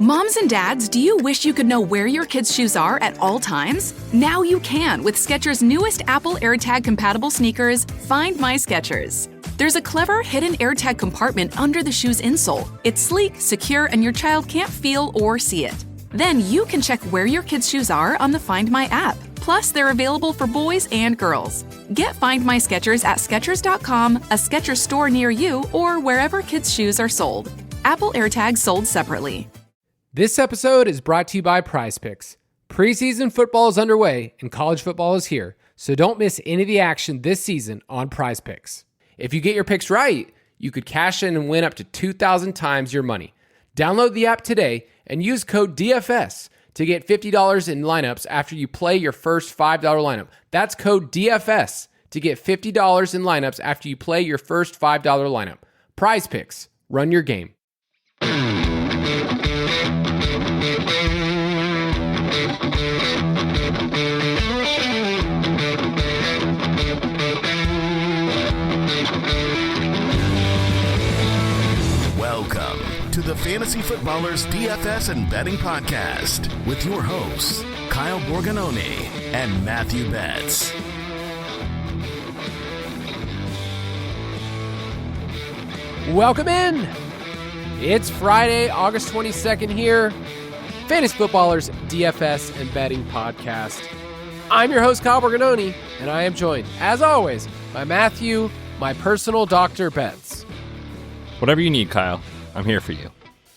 Moms and dads, do you wish you could know where your kids' shoes are at all times? Now you can with Skechers' newest Apple AirTag compatible sneakers, Find My Skechers. There's a clever hidden AirTag compartment under the shoe's insole. It's sleek, secure, and your child can't feel or see it. Then you can check where your kids' shoes are on the Find My app. Plus, they're available for boys and girls. Get Find My Skechers at Skechers.com, a Skechers store near you, or wherever kids' shoes are sold. Apple AirTags sold separately. This episode is brought to you by PrizePicks. Preseason football is underway and college football is here, so don't miss any of the action this season on PrizePicks. If you get your picks right, you could cash in and win up to 2,000 times your money. Download the app today and use code DFS to get $50 in lineups after you play your first $5 lineup. That's code DFS to get $50 in lineups after you play your first $5 lineup. PrizePicks, run your game. To the Fantasy Footballers DFS and Betting Podcast with your hosts, Kyle Borganoni and Matthew Betz. Welcome in. It's Friday, August 22nd here. Fantasy Footballers DFS and Betting Podcast. I'm your host, Kyle Borganoni, and I am joined, as always, by Matthew, my personal Dr. Betz. Whatever you need, Kyle. I'm here for you.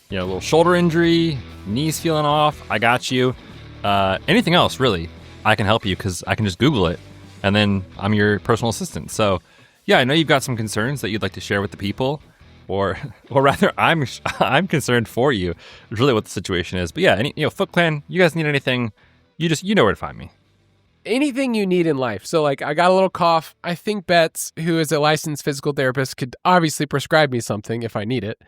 You know, a little shoulder injury, knees feeling off, I got you. Anything else, really, I can help you because I can just Google it, and then I'm your personal assistant. So, yeah, I know you've got some concerns that you'd like to share with the people, or rather, I'm concerned for you. Is really what the situation is. But yeah, Foot Clan, you guys need anything, you know where to find me. Anything you need in life. So, I got a little cough. I think Betz, who is a licensed physical therapist, could obviously prescribe me something if I need it.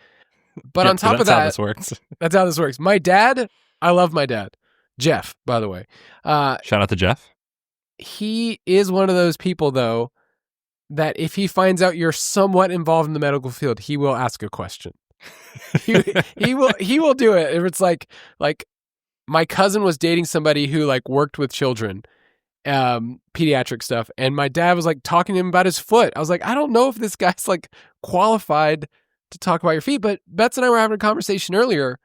But yeah, on top of that, that's how this works. That's how this works. My dad, I love my dad. Jeff, by the way. Shout out to Jeff. He is one of those people, though, that if he finds out you're somewhat involved in the medical field, he will ask a question. he will do it. If it's like my cousin was dating somebody who worked with children, pediatric stuff, and my dad was talking to him about his foot. I was like, I don't know if this guy's qualified to talk about your feet, but Betz and I were having a conversation earlier.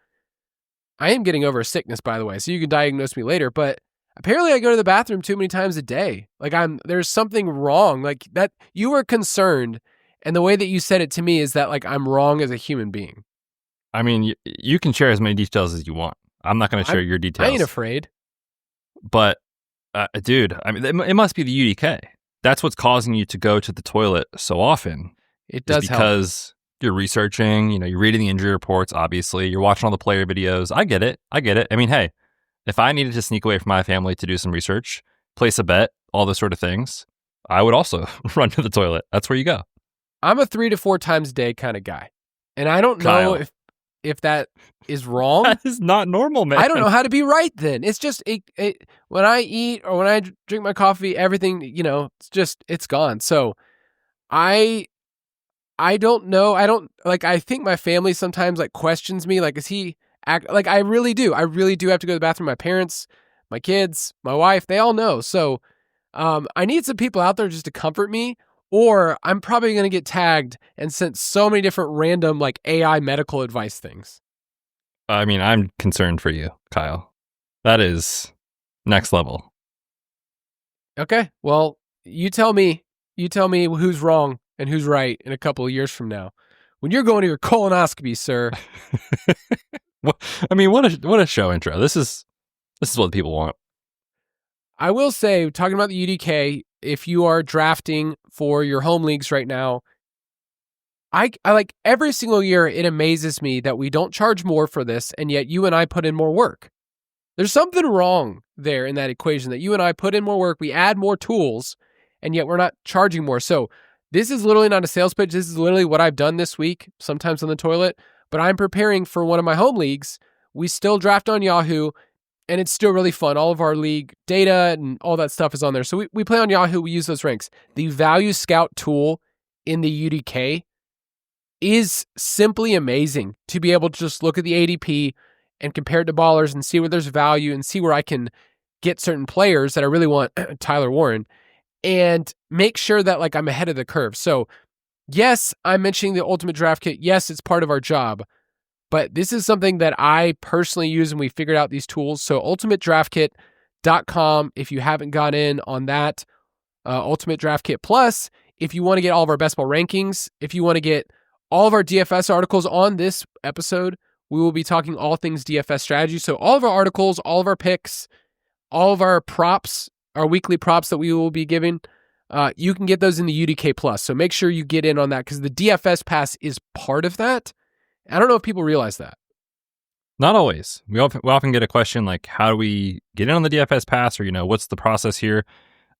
I am getting over a sickness, by the way, so you can diagnose me later, but apparently I go to the bathroom too many times a day. There's something wrong, that you were concerned, and the way that you said it to me is that I'm wrong as a human being. I mean, you can share as many details as you want. I'm not going to share your details. I ain't afraid. But, dude, I mean, it must be the UDK. That's what's causing you to go to the toilet so often. It does because help. You're researching, you're reading the injury reports, obviously. You're watching all the player videos. I get it. I mean, hey, if I needed to sneak away from my family to do some research, place a bet, all those sort of things, I would also run to the toilet. That's where you go. I'm a 3 to 4 times a day kind of guy. And I don't know if that is wrong. That is not normal, man. I don't know how to be right then. It's just, when I eat or when I drink my coffee, everything, it's gone. So I don't know. I think my family sometimes questions me. Is he I really do. I really do have to go to the bathroom. My parents, my kids, my wife, they all know. So I need some people out there just to comfort me, or I'm probably going to get tagged and sent so many different random AI medical advice things. I mean, I'm concerned for you, Kyle. That is next level. Okay. Well, you tell me who's wrong and who's right in a couple of years from now, when you're going to your colonoscopy, sir. I mean, what a show intro. This is what the people want. I will say, talking about the UDK, if you are drafting for your home leagues right now, I every single year, it amazes me that we don't charge more for this, and yet you and I put in more work. There's something wrong there in that equation, that you and I put in more work, we add more tools, and yet we're not charging more. So this is literally not a sales pitch. This is literally what I've done this week, sometimes on the toilet, but I'm preparing for one of my home leagues. We still draft on Yahoo, and it's still really fun. All of our league data and all that stuff is on there. So we play on Yahoo. We use those ranks. The Value Scout tool in the UDK is simply amazing to be able to just look at the ADP and compare it to ballers and see where there's value and see where I can get certain players that I really want, Tyler Warren, and make sure that like I'm ahead of the curve. So yes, I'm mentioning the Ultimate Draft Kit. Yes, it's part of our job, but this is something that I personally use and we figured out these tools. So ultimatedraftkit.com, if you haven't got in on that, Ultimate Draft Kit Plus, if you want to get all of our best ball rankings, if you want to get all of our DFS articles on this episode, we will be talking all things DFS strategy. So all of our articles, all of our picks, all of our props, our weekly props that we will be giving, you can get those in the UDK Plus. So make sure you get in on that because the DFS Pass is part of that. I don't know if people realize that. Not always. We often get a question like, how do we get in on the DFS Pass, or what's the process here?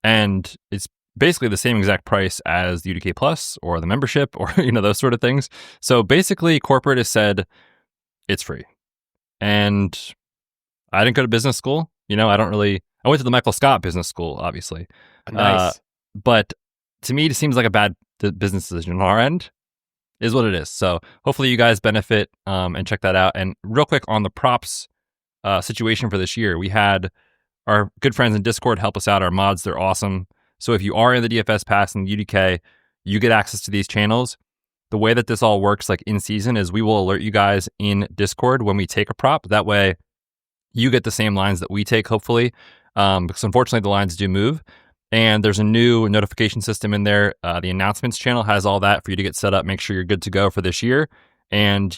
And it's basically the same exact price as the UDK Plus or the membership or those sort of things. So basically, corporate has said it's free, and I didn't go to business school. I went to the Michael Scott Business School, obviously. Nice. But to me, it seems like a bad business decision on our end, is what it is. So hopefully you guys benefit and check that out. And real quick on the props situation for this year, we had our good friends in Discord help us out. Our mods, they're awesome. So if you are in the DFS Pass and UDK, you get access to these channels. The way that this all works, like in season, is we will alert you guys in Discord when we take a prop. That way you get the same lines that we take, hopefully, because unfortunately the lines do move. And there's a new notification system in there. The announcements channel has all that for you to get set up, make sure you're good to go for this year. And,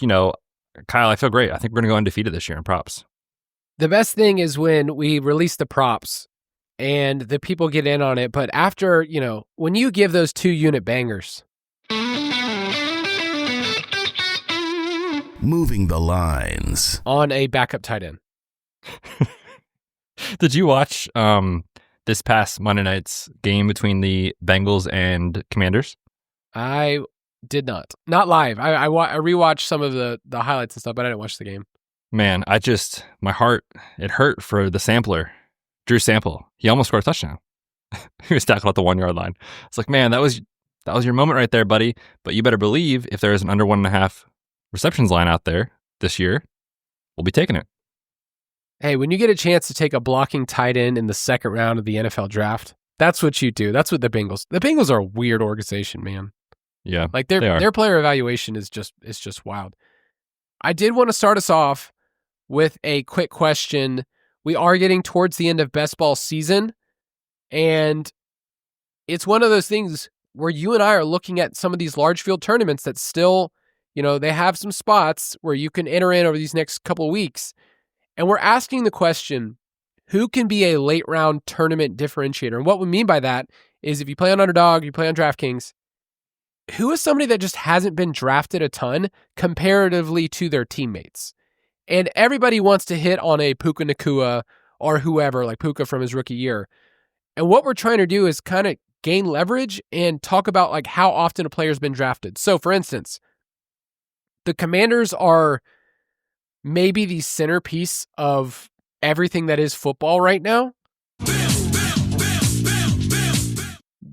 Kyle, I feel great. I think we're going to go undefeated this year in props. The best thing is when we release the props and the people get in on it. But after, when you give those 2-unit bangers. Moving the lines. On a backup tight end. Did you watch this past Monday night's game between the Bengals and Commanders? I did not. Not live. I rewatched some of the highlights and stuff, but I didn't watch the game. Man, my heart, it hurt for the sampler, Drew Sample. He almost scored a touchdown. He was tackled at the 1-yard line. It's like, man, that was your moment right there, buddy. But you better believe if there is an under 1.5 receptions line out there this year, we'll be taking it. Hey, when you get a chance to take a blocking tight end in the second round of the NFL draft, that's what you do. That's what the Bengals are a weird organization, man. Yeah. Like their player evaluation is just wild. I did want to start us off with a quick question. We are getting towards the end of best ball season, and it's one of those things where you and I are looking at some of these large field tournaments that still, they have some spots where you can enter in over these next couple of weeks. And we're asking the question, who can be a late round tournament differentiator? And what we mean by that is if you play on Underdog, you play on DraftKings, who is somebody that just hasn't been drafted a ton comparatively to their teammates? And everybody wants to hit on a Puka Nacua or whoever, like Puka from his rookie year. And what we're trying to do is kind of gain leverage and talk about like how often a player's been drafted. So for instance, the Commanders are maybe the centerpiece of everything that is football right now.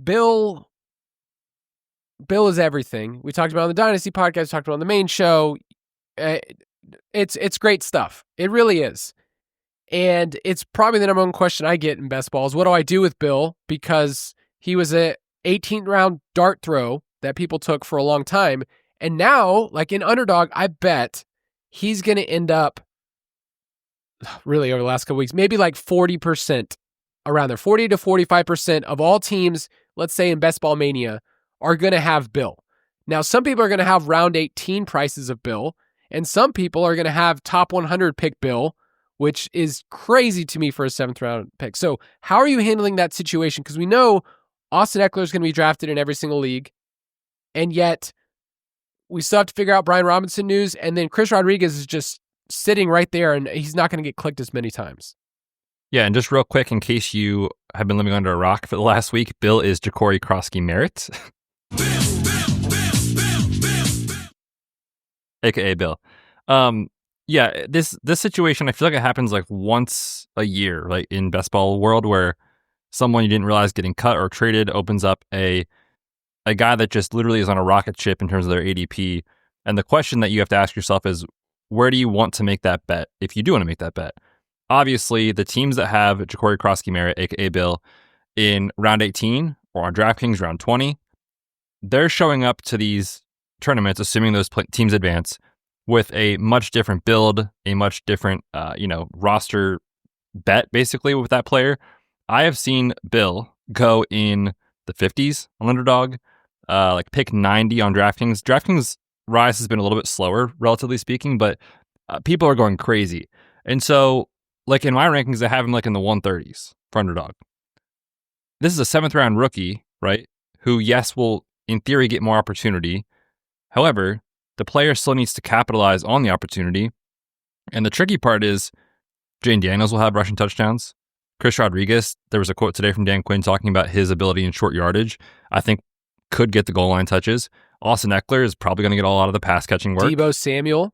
Bill is everything. We talked about on the Dynasty podcast, talked about on the main show. It's great stuff. It really is. And it's probably the number one question I get in best ball is what do I do with Bill? Because he was a 18th round dart throw that people took for a long time. And now, like in Underdog, I bet he's going to end up really over the last couple weeks, maybe like 40% around there, 40 to 45% of all teams, let's say in Best Ball Mania, are going to have Bill. Now, some people are going to have round 18 prices of Bill, and some people are going to have top 100 pick Bill, which is crazy to me for a 7th round pick. So how are you handling that situation? Because we know Austin Eckler is going to be drafted in every single league, and yet we still have to figure out Brian Robinson news, and then Chris Rodriguez is just sitting right there, and he's not going to get clicked as many times. Yeah, and just real quick, in case you have been living under a rock for the last week, Bill is Ja'Cory Krosky-Merritt, a.k.a. Bill. Yeah, this situation, I feel like it happens like once a year, like in best ball world, where someone you didn't realize getting cut or traded opens up a guy that just literally is on a rocket ship in terms of their ADP. And the question that you have to ask yourself is, where do you want to make that bet if you do want to make that bet? Obviously, the teams that have Ja'Cory Krosky-Merritt, aka Bill, in round 18 or on DraftKings round 20, they're showing up to these tournaments, assuming those teams advance, with a much different build, a much different, roster bet, basically, with that player. I have seen Bill go in the 50s on Underdog, like pick 90 on DraftKings. DraftKings rise has been a little bit slower, relatively speaking, but people are going crazy. And so, like in my rankings, I have him like in the 130s for Underdog. This is a 7th round rookie, right? Who, yes, will in theory get more opportunity. However, the player still needs to capitalize on the opportunity. And the tricky part is Jane Daniels will have rushing touchdowns. Chris Rodriguez, there was a quote today from Dan Quinn talking about his ability in short yardage. I think could get the goal line touches. Austin Eckler is probably going to get a lot of the pass catching work. Deebo Samuel,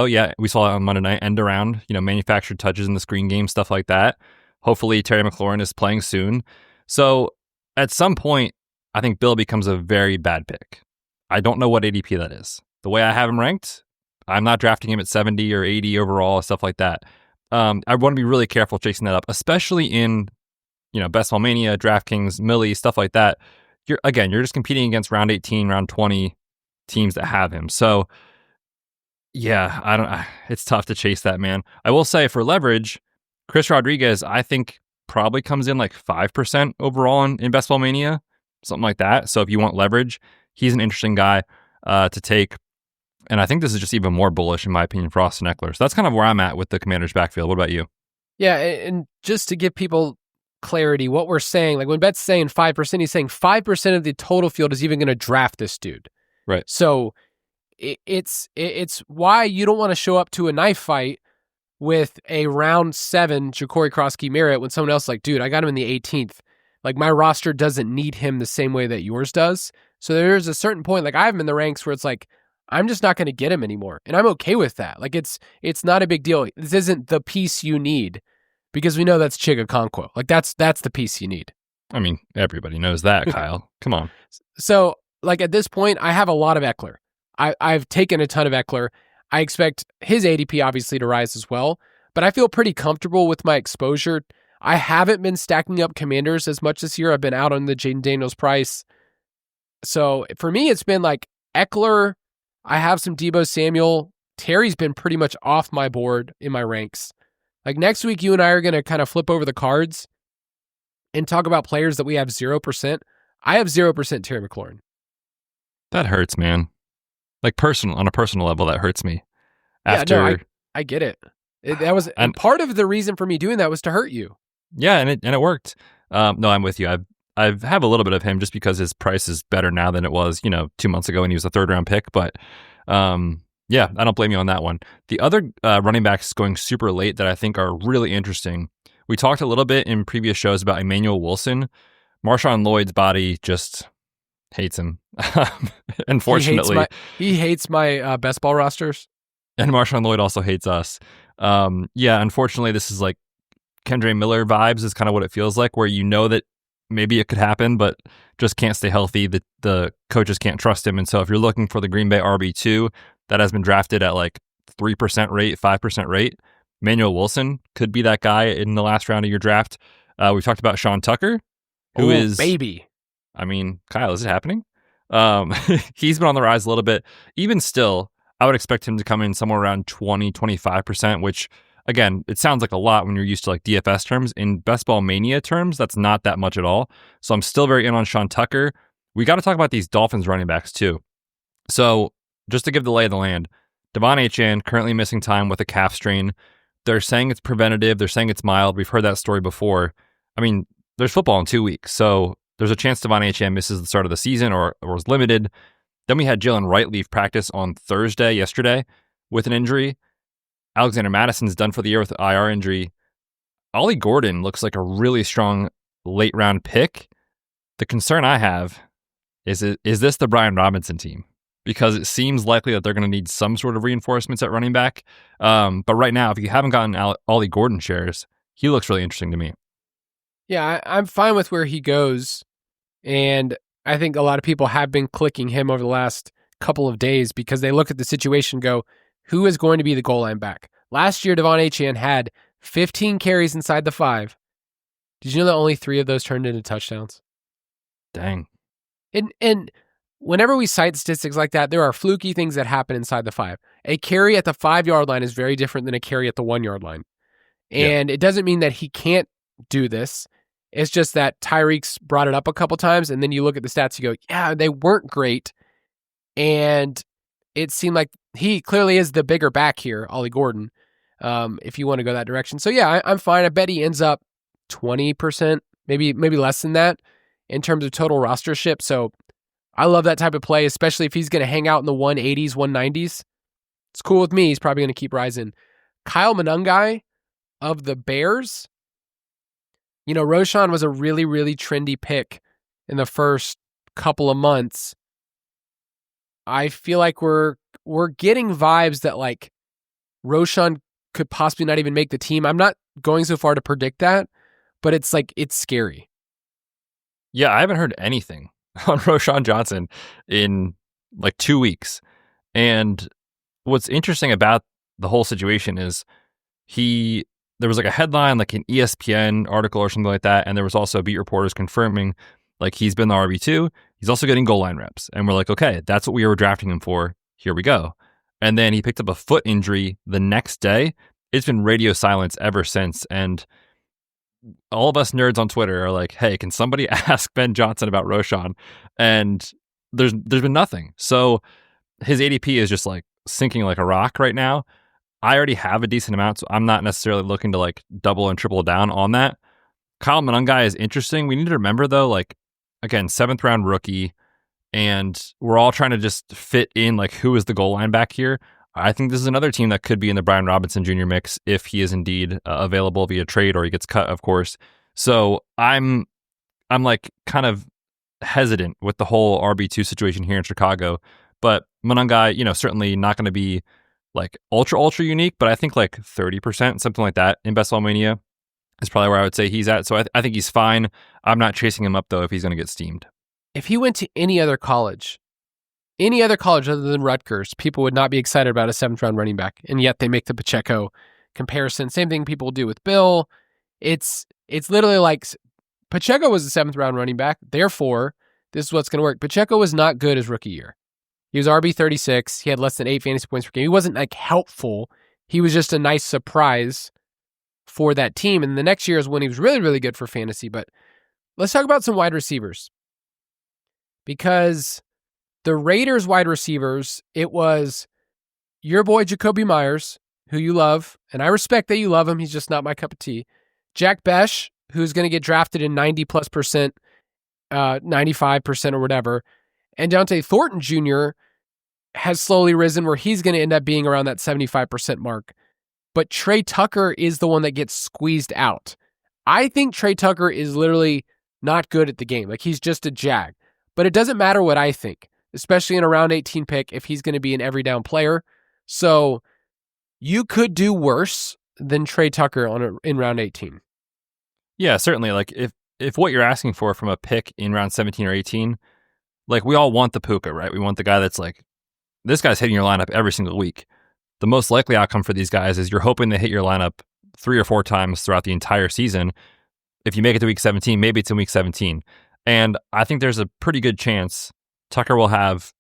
yeah, we saw it on Monday night, end around, manufactured touches in the screen game, stuff like that. Hopefully Terry McLaurin is playing soon. So at some point, I think Bill becomes a very bad pick. I don't know what ADP that is. The way I have him ranked, I'm not drafting him at 70 or 80 overall, stuff like that. I want to be really careful chasing that up, especially in, Best Ball Mania, DraftKings, Millie, stuff like that. You're just competing against round 18, round 20 teams that have him. So yeah, it's tough to chase that, man. I will say for leverage, Chris Rodriguez, I think probably comes in like 5% overall in Best Ball Mania, something like that. So if you want leverage, he's an interesting guy to take. And I think this is just even more bullish, in my opinion, for Austin Eckler. So that's kind of where I'm at with the Commanders' backfield. What about you? Yeah, and just to give people clarity, what we're saying, like when Bet's saying 5%, he's saying 5% of the total field is even going to draft this dude. Right. So it's why you don't want to show up to a knife fight with a round 7 Ja'Cory Krosky-Merritt when someone else is like, dude, I got him in the 18th. Like my roster doesn't need him the same way that yours does. So there's a certain point, like I have him in the ranks where it's like, I'm just not going to get him anymore. And I'm okay with that. Like it's not a big deal. This isn't the piece you need because we know that's Chig Okonkwo. Like that's the piece you need. I mean, everybody knows that, Kyle. Come on. So like at this point, I have a lot of Eckler. I've taken a ton of Eckler. I expect his ADP obviously to rise as well, but I feel pretty comfortable with my exposure. I haven't been stacking up Commanders as much this year. I've been out on the Jaden Daniels price. So for me, it's been like Eckler. I have some Deebo Samuel. Terry's been pretty much off my board in my ranks. Like next week, you and I are going to kind of flip over the cards and talk about players that we have 0%. I have 0% Terry McLaurin. That hurts, man. Like on a personal level, that hurts me. I get it. That was and part of the reason for me doing that was to hurt you. Yeah, and it worked. No, I'm with you. I have a little bit of him just because his price is better now than it was, 2 months ago when he was a 3rd round pick. But yeah, I don't blame you on that one. The other running backs going super late that I think are really interesting. We talked a little bit in previous shows about Emmanuel Wilson. Marshawn Lloyd's body just hates him. Unfortunately, he hates my best ball rosters, and Marshawn Lloyd also hates us. Unfortunately, this is like Kendre Miller vibes is kind of what it feels like, where that maybe it could happen, but just can't stay healthy. The coaches can't trust him. And so if you're looking for the Green Bay RB2 that has been drafted at like 3% rate, 5% rate, Emmanuel Wilson could be that guy in the last round of your draft. We've talked about Sean Tucker, who is... baby. I mean, Kyle, is it happening? He's been on the rise a little bit. Even still, I would expect him to come in somewhere around 20, 25%, which... Again, it sounds like a lot when you're used to like DFS terms. In Best Ball Mania terms, that's not that much at all. So I'm still very in on Sean Tucker. We got to talk about these Dolphins running backs too. So just to give the lay of the land, Devon Achane currently missing time with a calf strain. They're saying it's preventative. They're saying it's mild. We've heard that story before. I mean, there's football in 2 weeks. So there's a chance Devon Achane misses the start of the season or is limited. Then we had Jalen Wright leave practice on yesterday, with an injury. Alexander Madison's done for the year with an IR injury. Ollie Gordon looks like a really strong late round pick. The concern I have is this the Brian Robinson team? Because it seems likely that they're going to need some sort of reinforcements at running back. But right now, if you haven't gotten Ollie Gordon shares, he looks really interesting to me. Yeah, I'm fine with where he goes. And I think a lot of people have been clicking him over the last couple of days because they look at the situation and go, who is going to be the goal line back. Last year, Devon Achane had 15 carries inside the 5. Did you know that only 3 of those turned into touchdowns? Dang. And whenever we cite statistics like that, there are fluky things that happen inside the 5. A carry at the 5-yard line is very different than a carry at the 1-yard line. And It doesn't mean that he can't do this. It's just that Tyreek's brought it up a couple times, and then you look at the stats, you go, yeah, they weren't great. And it seemed like he clearly is the bigger back here, Ollie Gordon, if you want to go that direction. So yeah, I'm fine. I bet he ends up 20%, maybe less than that in terms of total rostership. So I love that type of play, especially if he's going to hang out in the 180s, 190s. It's cool with me. He's probably going to keep rising. Kyle Monangai of the Bears. You know, Roschon was a really, really trendy pick in the first couple of months. I feel like we're getting vibes that like Roschon could possibly not even make the team. I'm not going so far to predict that, but it's scary. Yeah, I haven't heard anything on Roschon Johnson in like 2 weeks. And what's interesting about the whole situation is there was like a headline, like an ESPN article or something like that, and there was also beat reporters confirming like he's been the RB2. He's also getting goal line reps. And we're like, okay, that's what we were drafting him for. Here we go. And then he picked up a foot injury the next day. It's been radio silence ever since. And all of us nerds on Twitter are like, hey, can somebody ask Ben Johnson about Roschon? And there's been nothing. So his ADP is just like sinking like a rock right now. I already have a decent amount, so I'm not necessarily looking to like double and triple down on that. Kyle Monangai is interesting. We need to remember though, like, again, 7th round rookie, and we're all trying to just fit in like who is the goal line back here. I think this is another team that could be in the Brian Robinson Jr. mix if he is indeed available via trade or he gets cut, of course. So I'm like kind of hesitant with the whole RB2 situation here in Chicago. But Monangai, you know, certainly not going to be like ultra unique, but I think like 30%, something like that in Best Ball Mania is probably where I would say he's at. So I think he's fine. I'm not chasing him up though if he's going to get steamed. If he went to any other college other than Rutgers, people would not be excited about a 7th round running back. And yet they make the Pacheco comparison. Same thing people do with Bill. It's literally like Pacheco was a 7th round running back. Therefore, this is what's going to work. Pacheco was not good his rookie year. He was RB36. He had less than 8 fantasy points per game. He wasn't like helpful. He was just a nice surprise for that team. And the next year is when he was really, really good for fantasy. But let's talk about some wide receivers. Because the Raiders wide receivers, it was your boy Jacoby Myers, who you love, and I respect that you love him. He's just not my cup of tea. Jack Besh, who's going to get drafted in 90+%, 95% or whatever. And Dante Thornton Jr. has slowly risen where he's going to end up being around that 75% mark. But Trey Tucker is the one that gets squeezed out. I think Trey Tucker is literally not good at the game. Like, he's just a jag. But it doesn't matter what I think, especially in a round 18 pick if he's going to be an every down player. So you could do worse than Trey Tucker in round 18. Yeah, certainly. Like if what you're asking for from a pick in round 17 or 18, like we all want the Puka, right? We want the guy that's like, this guy's hitting your lineup every single week. The most likely outcome for these guys is you're hoping they hit your lineup 3 or 4 times throughout the entire season. If you make it to week 17, maybe it's in week 17. And I think there's a pretty good chance Tucker will have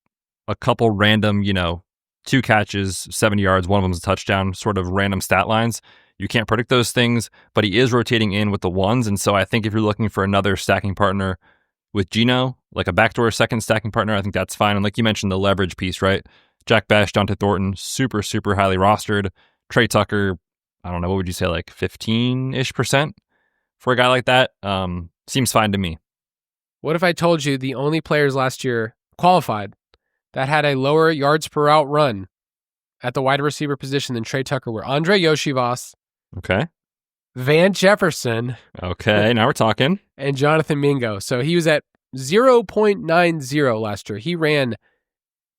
a couple random, 2 catches, 70 yards, one of them is a touchdown, sort of random stat lines. You can't predict those things, but he is rotating in with the ones. And so I think if you're looking for another stacking partner with Geno, like a backdoor second stacking partner, I think that's fine. And like you mentioned, the leverage piece, right? Jack Besh, Dante Thornton, super, super highly rostered. Trey Tucker, I don't know, what would you say, like 15-ish% for a guy like that? Seems fine to me. What if I told you the only players last year qualified that had a lower yards per route run at the wide receiver position than Trey Tucker were Andre Yoshivas, okay, Van Jefferson, okay, now we're talking, and Jonathan Mingo. So he was at 0.90 last year. He ran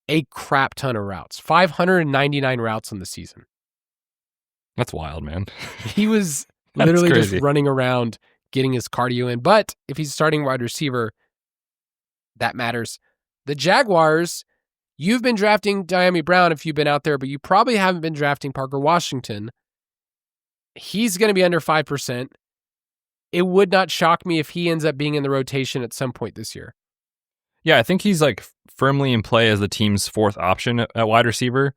a crap ton of routes, 599 routes on the season. That's wild, man. He was literally just running around getting his cardio in. But if he's starting wide receiver, that matters. The Jaguars, You've been drafting Dyami Brown if you've been out there, but you probably haven't been drafting Parker Washington. He's going to be under 5%. It would not shock me if he ends up being in the rotation at some point this year. Yeah, I think he's like firmly in play as the team's fourth option at wide receiver.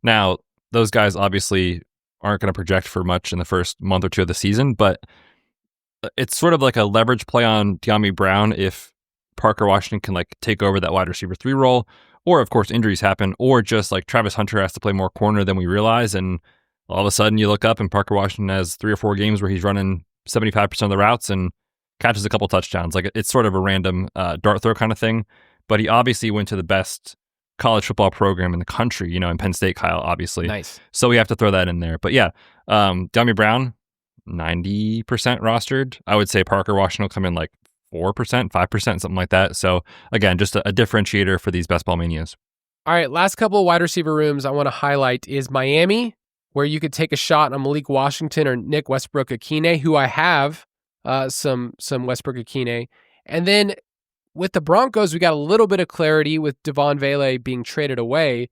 Now, those guys obviously aren't going to project for much in the first month or two of the season, but it's sort of like a leverage play on Dyami Brown if Parker Washington can like take over that wide receiver 3 role, or of course injuries happen, or just like Travis Hunter has to play more corner than we realize, and all of a sudden you look up and Parker Washington has 3 or 4 games where he's running 75% of the routes and catches a couple touchdowns. Like it's sort of a random dart throw kind of thing, but he obviously went to the best college football program in the country, in Penn State, Kyle, obviously. Nice. So we have to throw that in there. But yeah, Dyami Brown, 90% rostered. I would say Parker Washington will come in like 4%, 5%, something like that. So again, just a differentiator for these best ball manias. All right, last couple of wide receiver rooms I want to highlight is Miami, where you could take a shot on Malik Washington or Nick Westbrook-Akine, who I have some Westbrook-Akine. And then with the Broncos, we got a little bit of clarity with Devon Vele being traded away.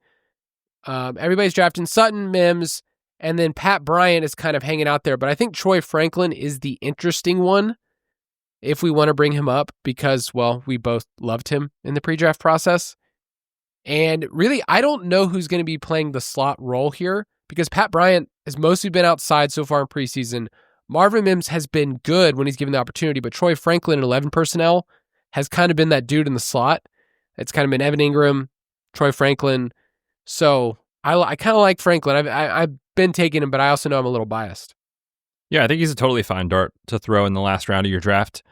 Everybody's drafting Sutton, Mims, and then Pat Bryant is kind of hanging out there. But I think Troy Franklin is the interesting one if we want to bring him up because, well, we both loved him in the pre-draft process. And really, I don't know who's going to be playing the slot role here because Pat Bryant has mostly been outside so far in preseason. Marvin Mims has been good when he's given the opportunity, but Troy Franklin in 11 personnel has kind of been that dude in the slot. It's kind of been Evan Ingram, Troy Franklin. So I kind of like Franklin. I've been taking him, but I also know I'm a little biased. Yeah, I think he's a totally fine dart to throw in the last round of your draft.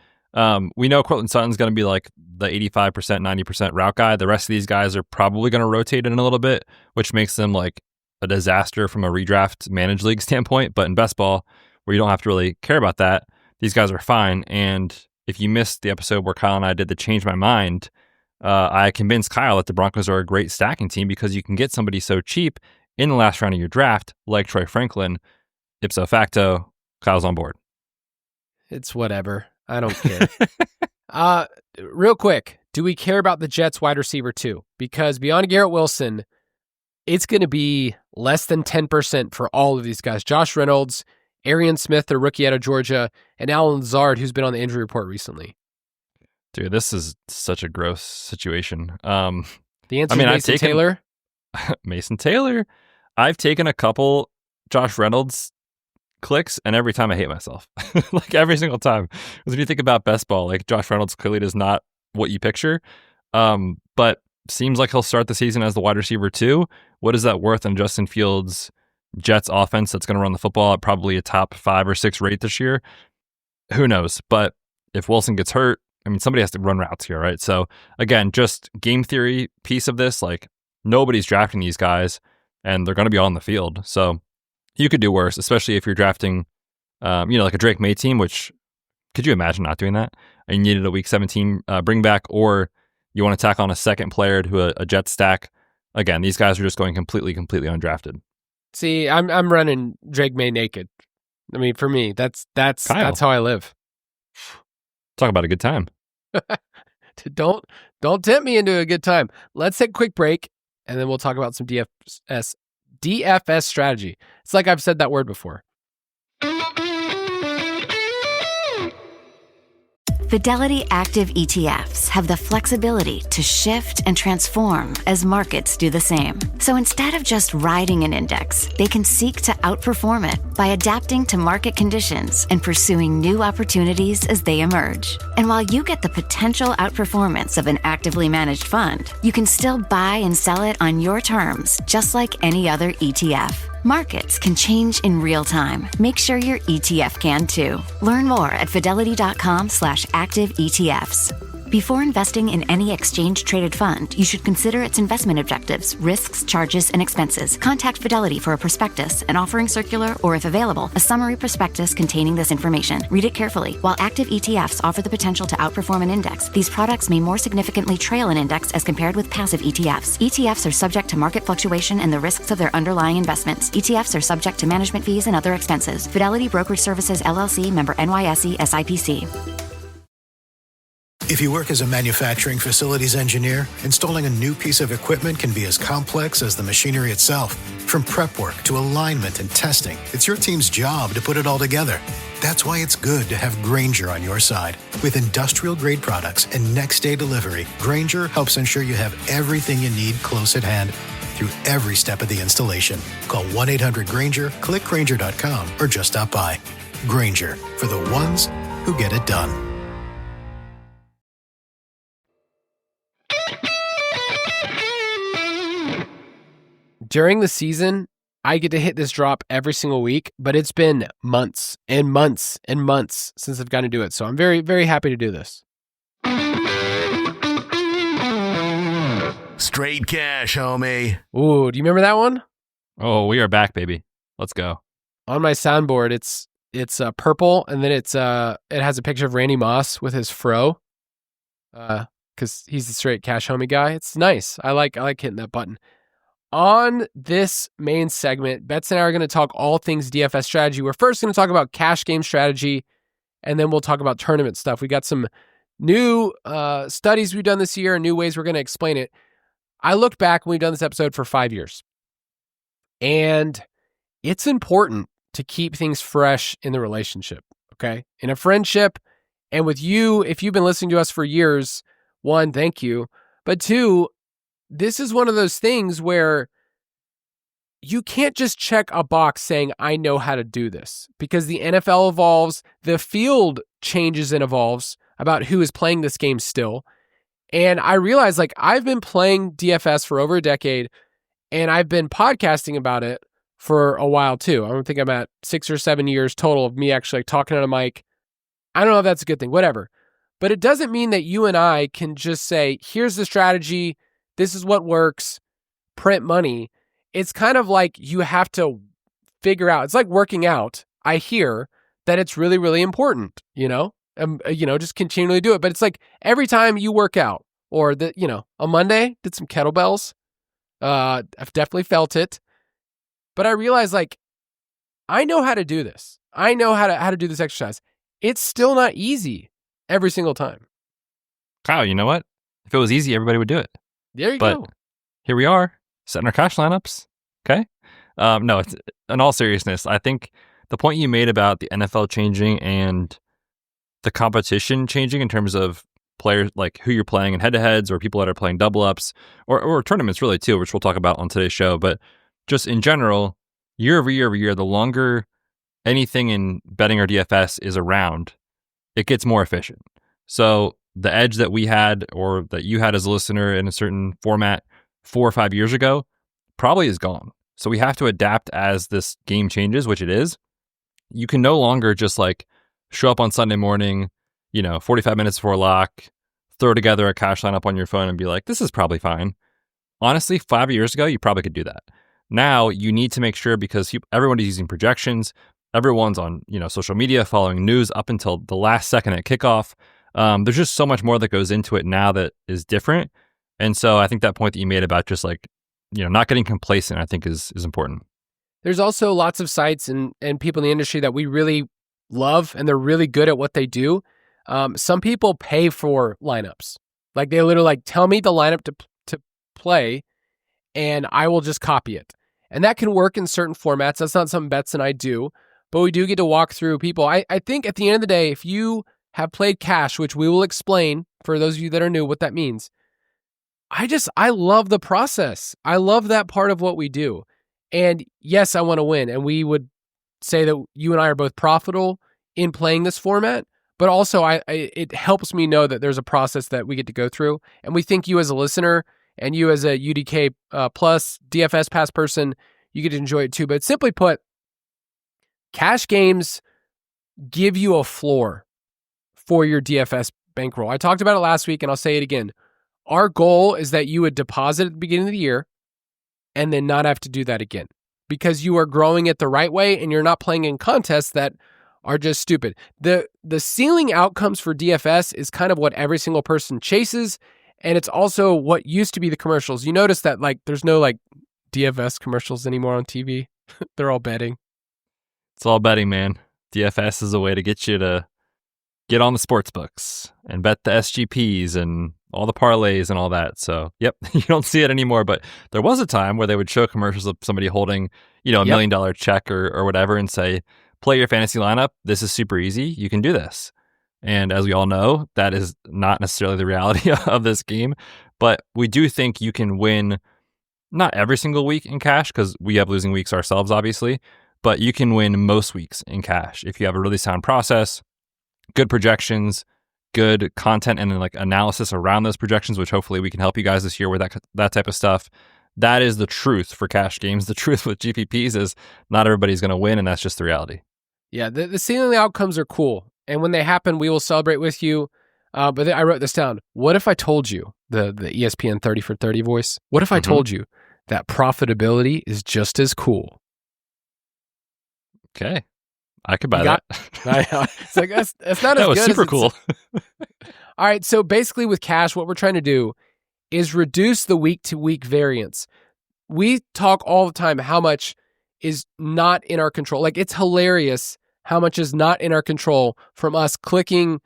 We know Courtland Sutton's going to be like the 85%, 90% route guy. The rest of these guys are probably going to rotate in a little bit, which makes them like a disaster from a redraft managed league standpoint. But in best ball, where you don't have to really care about that, these guys are fine. And if you missed the episode where Kyle and I did the Change My Mind, I convinced Kyle that the Broncos are a great stacking team because you can get somebody so cheap in the last round of your draft, like Troy Franklin. Ipso facto, Kyle's on board. It's whatever. I don't care. Real quick, do we care about the Jets wide receiver too? Because beyond Garrett Wilson, it's going to be less than 10% for all of these guys. Josh Reynolds, Arian Smith, the rookie out of Georgia, and Alan Lazard, who's been on the injury report recently. Dude, this is such a gross situation. The answer is Mason Taylor. Mason Taylor. I've taken a couple Josh Reynolds clicks, and every time I hate myself. Like every single time. Because when you think about best ball, like Josh Reynolds clearly is not what you picture. But seems like he'll start the season as the wide receiver too. What is that worth in Justin Fields' Jets offense that's going to run the football at probably a top 5 or 6 rate this year? Who knows? But if Wilson gets hurt, I mean, somebody has to run routes here, right? So again, just game theory piece of this, like nobody's drafting these guys and they're going to be on the field. So you could do worse, especially if you're drafting, like a Drake May team, which could you imagine not doing that? And you needed a week 17 bring back, or you want to tack on a second player to a Jet stack. Again, these guys are just going completely undrafted. See, I'm running Drake May naked. I mean, for me, that's how I live. Talk about a good time. Don't tempt me into a good time. Let's take a quick break, and then we'll talk about some DFS strategy. It's like I've said that word before. Fidelity Active ETFs have the flexibility to shift and transform as markets do the same. So instead of just riding an index, they can seek to outperform it by adapting to market conditions and pursuing new opportunities as they emerge. And while you get the potential outperformance of an actively managed fund, you can still buy and sell it on your terms, just like any other ETF. Markets can change in real time. Make sure your ETF can too. Learn more at fidelity.com/active ETFs. Before investing in any exchange-traded fund, you should consider its investment objectives, risks, charges, and expenses. Contact Fidelity for a prospectus, an offering circular, or if available, a summary prospectus containing this information. Read it carefully. While active ETFs offer the potential to outperform an index, these products may more significantly trail an index as compared with passive ETFs. ETFs are subject to market fluctuation and the risks of their underlying investments. ETFs are subject to management fees and other expenses. Fidelity Brokerage Services, LLC, member NYSE, SIPC. If you work as a manufacturing facilities engineer, installing a new piece of equipment can be as complex as the machinery itself. From prep work to alignment and testing, it's your team's job to put it all together. That's why it's good to have Grainger on your side. With industrial-grade products and next-day delivery, Grainger helps ensure you have everything you need close at hand through every step of the installation. Call 1-800-GRAINGER, click Grainger.com, or just stop by. Grainger, for the ones who get it done. During the season, I get to hit this drop every single week, but it's been months and months and months since I've gotten to do it. So I'm very, very happy to do this. Straight cash, homie. Ooh, do you remember that one? Oh, we are back, baby. Let's go. On my soundboard, it's purple, and then it has a picture of Randy Moss with his fro, because he's the straight cash homie guy. It's nice. I like hitting that button. On this main segment, Betz and I are going to talk all things DFS strategy. We're first going to talk about cash game strategy, and then we'll talk about tournament stuff. We got some new studies we've done this year and new ways we're going to explain it. I looked back when we've done this episode for 5 years, and it's important to keep things fresh in the relationship, okay? In a friendship, and with you, if you've been listening to us for years, one, thank you, but two, this is one of those things where you can't just check a box saying, I know how to do this, because the NFL evolves, the field changes and evolves about who is playing this game still. And I realized, I've been playing DFS for over a decade, and I've been podcasting about it for a while too. I don't think I'm at 6 or 7 years total of me actually talking on a mic. I don't know if that's a good thing, whatever. But it doesn't mean that you and I can just say, here's the strategy, this is what works, print money. It's kind of like you have to figure out. It's like working out. I hear that it's really, really important, just continually do it. But it's like every time you work out, or on Monday, did some kettlebells. I've definitely felt it. But I realized, I know how to do this. I know how to do this exercise. It's still not easy every single time. Kyle, you know what? If it was easy, everybody would do it. There you go. Here we are, setting our cash lineups. Okay. No, it's, in all seriousness, I think the point you made about the NFL changing and the competition changing in terms of players, like who you're playing in head-to-heads or people that are playing double-ups or tournaments really too, which we'll talk about on today's show. But just in general, year over year, the longer anything in betting or DFS is around, it gets more efficient. So the edge that we had or that you had as a listener in a certain format 4 or 5 years ago probably is gone. So we have to adapt as this game changes, which it is. You can no longer just show up on Sunday morning, 45 minutes before lock, throw together a cash lineup on your phone and be like, this is probably fine. Honestly, 5 years ago, you probably could do that. Now you need to make sure, because everyone is using projections, everyone's on social media following news up until the last second at kickoff. There's just so much more that goes into it now that is different. And so I think that point that you made about just not getting complacent, I think is important. There's also lots of sites and people in the industry that we really love, and they're really good at what they do. Some people pay for lineups. They literally tell me the lineup to play, and I will just copy it. And that can work in certain formats. That's not something Betz and I do, but we do get to walk through people. I think at the end of the day, if you have played cash, which we will explain for those of you that are new what that means, I love the process. I love that part of what we do. And yes, I want to win. And we would say that you and I are both profitable in playing this format, but also it helps me know that there's a process that we get to go through. And we think you as a listener and you as a UDK plus DFS pass person, you get to enjoy it too. But simply put, cash games give you a floor for your DFS bankroll. I talked about it last week and I'll say it again. Our goal is that you would deposit at the beginning of the year and then not have to do that again, because you are growing it the right way and you're not playing in contests that are just stupid. The ceiling outcomes for DFS is kind of what every single person chases, and it's also what used to be the commercials. You notice that there's no DFS commercials anymore on TV. They're all betting. It's all betting, man. DFS is a way to get you to get on the sports books and bet the SGPs and all the parlays and all that. So, yep, you don't see it anymore. But there was a time where they would show commercials of somebody holding, $1 million check or whatever and say, play your fantasy lineup. This is super easy. You can do this. And as we all know, that is not necessarily the reality of this game. But we do think you can win not every single week in cash, because we have losing weeks ourselves, obviously. But you can win most weeks in cash if you have a really sound process, good projections, good content, and then like analysis around those projections, which hopefully we can help you guys this year with that type of stuff. That is the truth for cash games. The truth with GPPs is not everybody's going to win, and that's just the reality. Yeah, the ceiling outcomes are cool. And when they happen, we will celebrate with you. But I wrote this down. What if I told you, the ESPN 30 for 30 voice, what if I told you that profitability is just as cool? Okay. I could buy that. It's like, that's not that as was good super as cool. All right, so basically with cash, what we're trying to do is reduce the week-to-week variance. We talk all the time how much is not in our control. Like, it's hilarious how much is not in our control from us clicking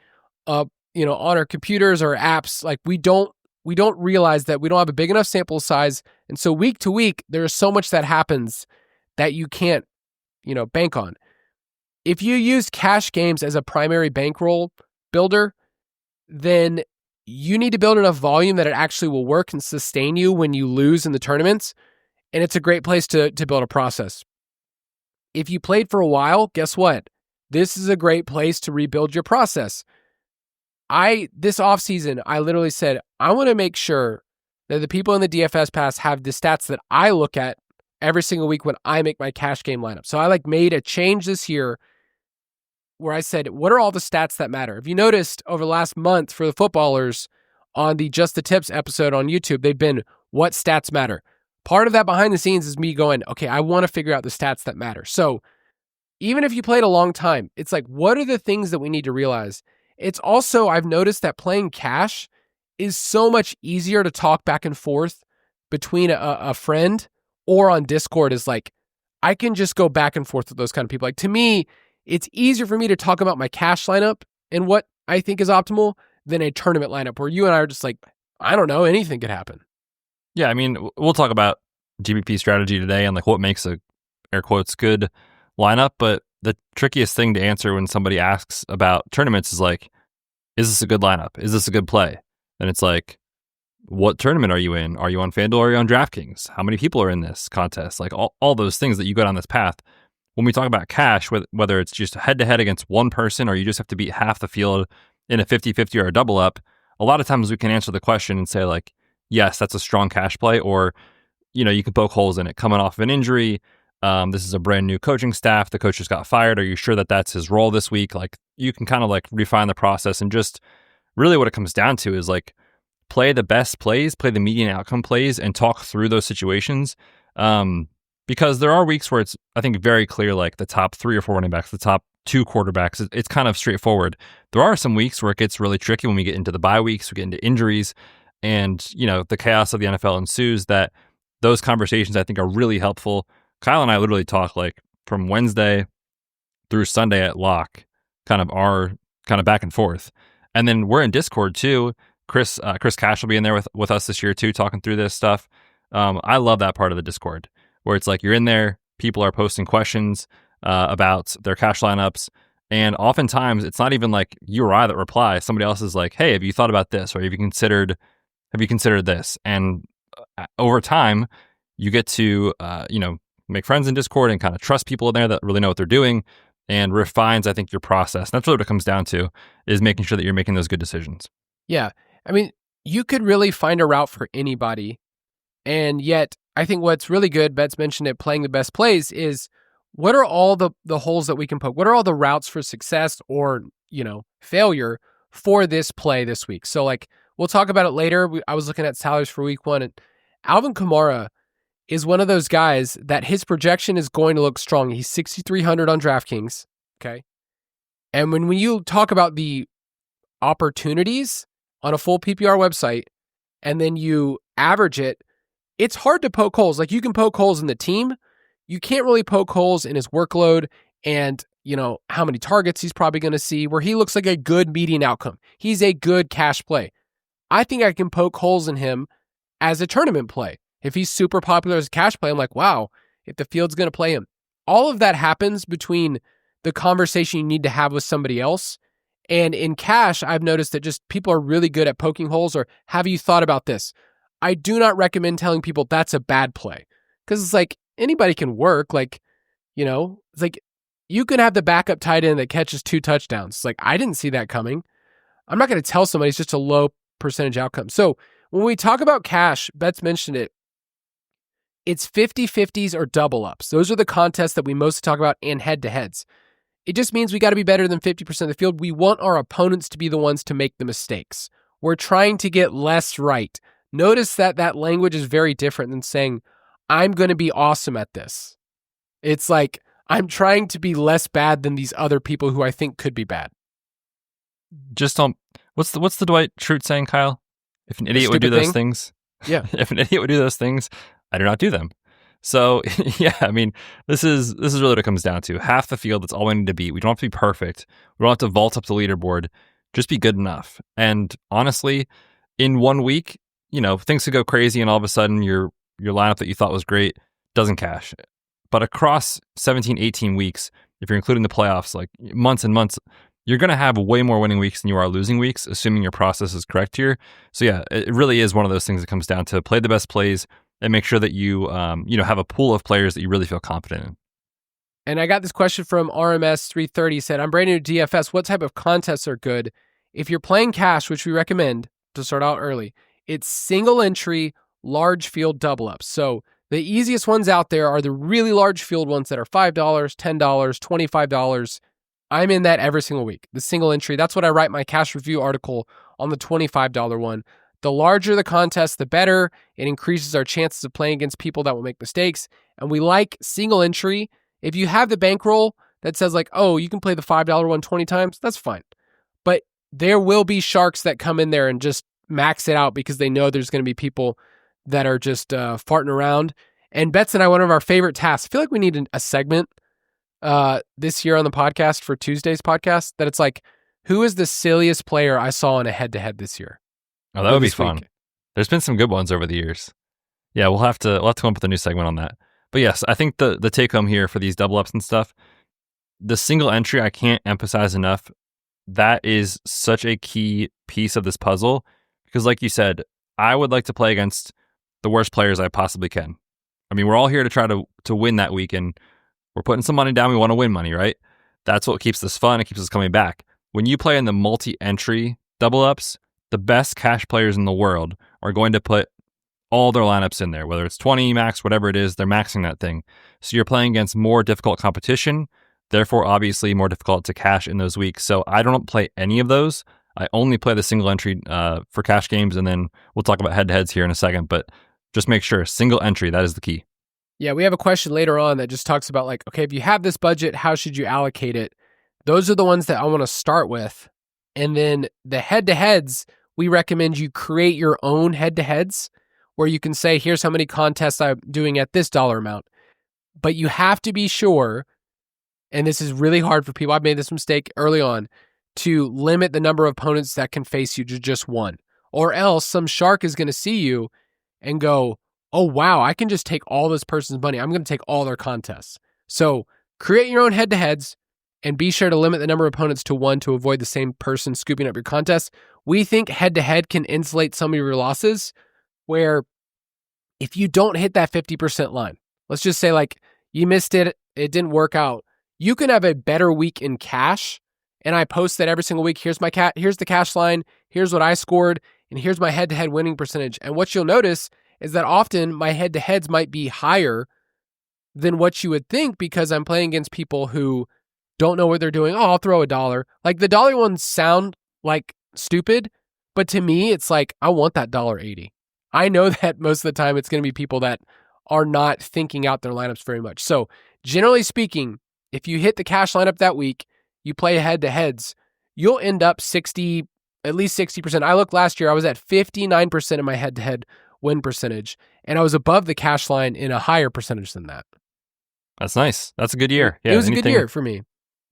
on our computers or apps. Like, we don't realize that we don't have a big enough sample size. And so week to week, there's so much that happens that you can't, bank on. If you use cash games as a primary bankroll builder, then you need to build enough volume that it actually will work and sustain you when you lose in the tournaments. And it's a great place to build a process. If you played for a while, guess what? This is a great place to rebuild your process. This offseason, I literally said, I want to make sure that the people in the DFS Pass have the stats that I look at every single week when I make my cash game lineup. So I made a change this year where I said, what are all the stats that matter? If you noticed over the last month for the footballers on the Just the Tips episode on YouTube, they've been what stats matter. Part of that behind the scenes is me going, okay, I want to figure out the stats that matter. So even if you played a long time, it's like, what are the things that we need to realize? It's also, I've noticed that playing cash is so much easier to talk back and forth between a friend or on Discord. Is like, I can just go back and forth with those kind of people. Like, to me, it's easier for me to talk about my cash lineup and what I think is optimal than a tournament lineup where you and I are just like, I don't know, anything could happen. Yeah, I mean, we'll talk about GPP strategy today and like what makes a air quotes good lineup, but the trickiest thing to answer when somebody asks about tournaments is like, is this a good lineup? Is this a good play? And it's like, what tournament are you in? Are you on FanDuel or are you on DraftKings? How many people are in this contest? Like all those things that you go down this path. When we talk about cash, whether it's just head-to-head against one person or you just have to beat half the field in a 50-50 or a double up, a lot of times we can answer the question and say like, yes, that's a strong cash play, or, you can poke holes in it. Coming off of an injury, this is a brand new coaching staff. The coach just got fired. Are you sure that that's his role this week? Like, you can kind of like refine the process, and just really what it comes down to is like, play the best plays, play the median outcome plays, and talk through those situations. Because there are weeks where it's, I think, very clear, like the top 3 or 4 running backs, the top 2 quarterbacks, it's kind of straightforward. There are some weeks where it gets really tricky when we get into the bye weeks, we get into injuries, and, the chaos of the NFL ensues. That those conversations, I think, are really helpful. Kyle and I literally talk like from Wednesday through Sunday at lock, kind of back and forth. And then we're in Discord too. Chris Cash will be in there with us this year too, talking through this stuff. I love that part of the Discord where it's like you're in there, people are posting questions about their cash lineups, and oftentimes it's not even like you or I that reply. Somebody else is like, "Hey, have you thought about this? Or have you considered this?" And over time, you get to make friends in Discord and kind of trust people in there that really know what they're doing, and refines, I think, your process. And that's really what it comes down to, is making sure that you're making those good decisions. Yeah. I mean, you could really find a route for anybody. And yet, I think what's really good, Betz mentioned it, playing the best plays, is what are all the holes that we can poke? What are all the routes for success or, failure for this play this week? So, like, we'll talk about it later. I was looking at salaries for week 1, and Alvin Kamara is one of those guys that his projection is going to look strong. He's 6,300 on DraftKings, okay? And when you talk about the opportunities on a full PPR website, and then you average it, it's hard to poke holes. Like, you can poke holes in the team. You can't really poke holes in his workload and how many targets he's probably going to see, where he looks like a good median outcome. He's a good cash play. I think I can poke holes in him as a tournament play. If he's super popular as a cash play, I'm like, wow, if the field's going to play him. All of that happens between the conversation you need to have with somebody else. And in cash, I've noticed that just people are really good at poking holes or have you thought about this? I do not recommend telling people that's a bad play because it's like anybody can work. Like, it's like you can have the backup tight end that catches 2 touchdowns. It's like, I didn't see that coming. I'm not going to tell somebody it's just a low percentage outcome. So when we talk about cash, Betz mentioned it. It's 50-50s or double ups. Those are the contests that we mostly talk about and head-to-heads. It just means we got to be better than 50% of the field. We want our opponents to be the ones to make the mistakes. We're trying to get less right. Notice that language is very different than saying, I'm going to be awesome at this. It's like, I'm trying to be less bad than these other people who I think could be bad. Just don't. What's the Dwight Schrute saying, Kyle? If an idiot would do those things, yeah. If an idiot would do those things, I do not do them. So yeah, I mean, this is really what it comes down to. Half the field, that's all we need to beat. We don't have to be perfect. We don't have to vault up the leaderboard. Just be good enough. And honestly, in 1 week, things could go crazy, and all of a sudden your lineup that you thought was great doesn't cash. But across 17, 18 weeks, if you're including the playoffs, like months and months, you're going to have way more winning weeks than you are losing weeks, assuming your process is correct here. So yeah, it really is one of those things that comes down to play the best plays and make sure that you have a pool of players that you really feel confident in. And I got this question from RMS 330. Said, I'm brand new to DFS. What type of contests are good? If you're playing cash, which we recommend to start out early, it's single entry, large field double ups. So the easiest ones out there are the really large field ones that are $5, $10, $25. I'm in that every single week. The single entry, that's what I write my cash review article on the $25 one. The larger the contest, the better. It increases our chances of playing against people that will make mistakes. And we like single entry. If you have the bankroll that says like, oh, you can play the $5 one 20 times, that's fine. But there will be sharks that come in there and just max it out because they know there's going to be people that are just farting around. And Betz and I, one of our favorite tasks, I feel like we need a segment this year on the podcast for Tuesday's podcast that it's like, who is the silliest player I saw in a head-to-head this year? Oh, that would be fun. There's been some good ones over the years. Yeah, we'll have to come up with a new segment on that. But yes, I think the take home here for these double ups and stuff, the single entry, I can't emphasize enough. That is such a key piece of this puzzle because, like you said, I would like to play against the worst players I possibly can. I mean, we're all here to try to win that week, and we're putting some money down. We want to win money, right? That's what keeps this fun. It keeps us coming back. When you play in the multi-entry double ups, the best cash players in the world are going to put all their lineups in there, whether it's 20 max, whatever it is, they're maxing that thing. So you're playing against more difficult competition, therefore obviously more difficult to cash in those weeks. So I don't play any of those. I only play the single entry for cash games, and then we'll talk about head-to-heads here in a second, but just make sure, single entry, that is the key. Yeah, we have a question later on that just talks about like, okay, if you have this budget, how should you allocate it? Those are the ones that I want to start with. And then the head-to-heads, we recommend you create your own head-to-heads where you can say, here's how many contests I'm doing at this dollar amount. But you have to be sure, and this is really hard for people, I've made this mistake early on, to limit the number of opponents that can face you to just one. Or else some shark is going to see you and go, oh, wow, I can just take all this person's money. I'm going to take all their contests. So create your own head-to-heads and be sure to limit the number of opponents to one to avoid the same person scooping up your contest. We think head-to-head can insulate some of your losses where if you don't hit that 50% line, let's just say like you missed it, it didn't work out, you can have a better week in cash. And I post that every single week. Here's the cash line. Here's what I scored. And here's my head-to-head winning percentage. And what you'll notice is that often my head-to-heads might be higher than what you would think because I'm playing against people who don't know what they're doing. Oh, I'll throw $1. Like the dollar ones sound like stupid, but to me, it's like, I want that $1.80. I know that most of the time it's going to be people that are not thinking out their lineups very much. So generally speaking, if you hit the cash lineup that week, you play head-to-heads, you'll end up at least 60%. I looked last year, I was at 59% of my head-to-head win percentage, and I was above the cash line in a higher percentage than that. That's nice. That's a good year. Yeah, it was a good year for me.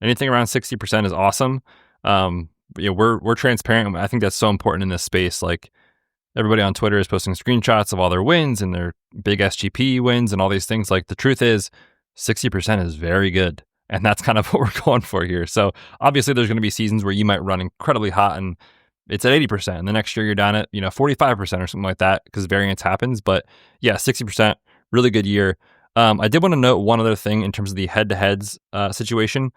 Anything around 60% is awesome. We're transparent. I think that's so important in this space. Like, everybody on Twitter is posting screenshots of all their wins and their big SGP wins and all these things. Like, the truth is 60% is very good. And that's kind of what we're going for here. So obviously there's going to be seasons where you might run incredibly hot and it's at 80%. And the next year you're down at, 45% or something like that because variance happens. But yeah, 60%, really good year. I did want to note one other thing in terms of the head-to-heads situation.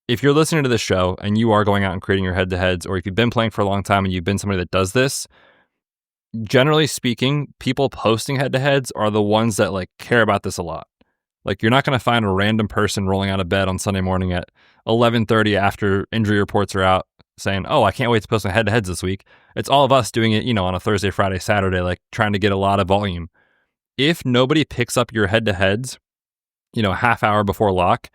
If you're listening to this show and you are going out and creating your head-to-heads, or if you've been playing for a long time and you've been somebody that does this, generally speaking, people posting head-to-heads are the ones that like care about this a lot. Like, you're not going to find a random person rolling out of bed on Sunday morning at 11:30 after injury reports are out saying, oh, I can't wait to post my head-to-heads this week. It's all of us doing it, on a Thursday, Friday, Saturday, like trying to get a lot of volume. If nobody picks up your head-to-heads, half hour before lock,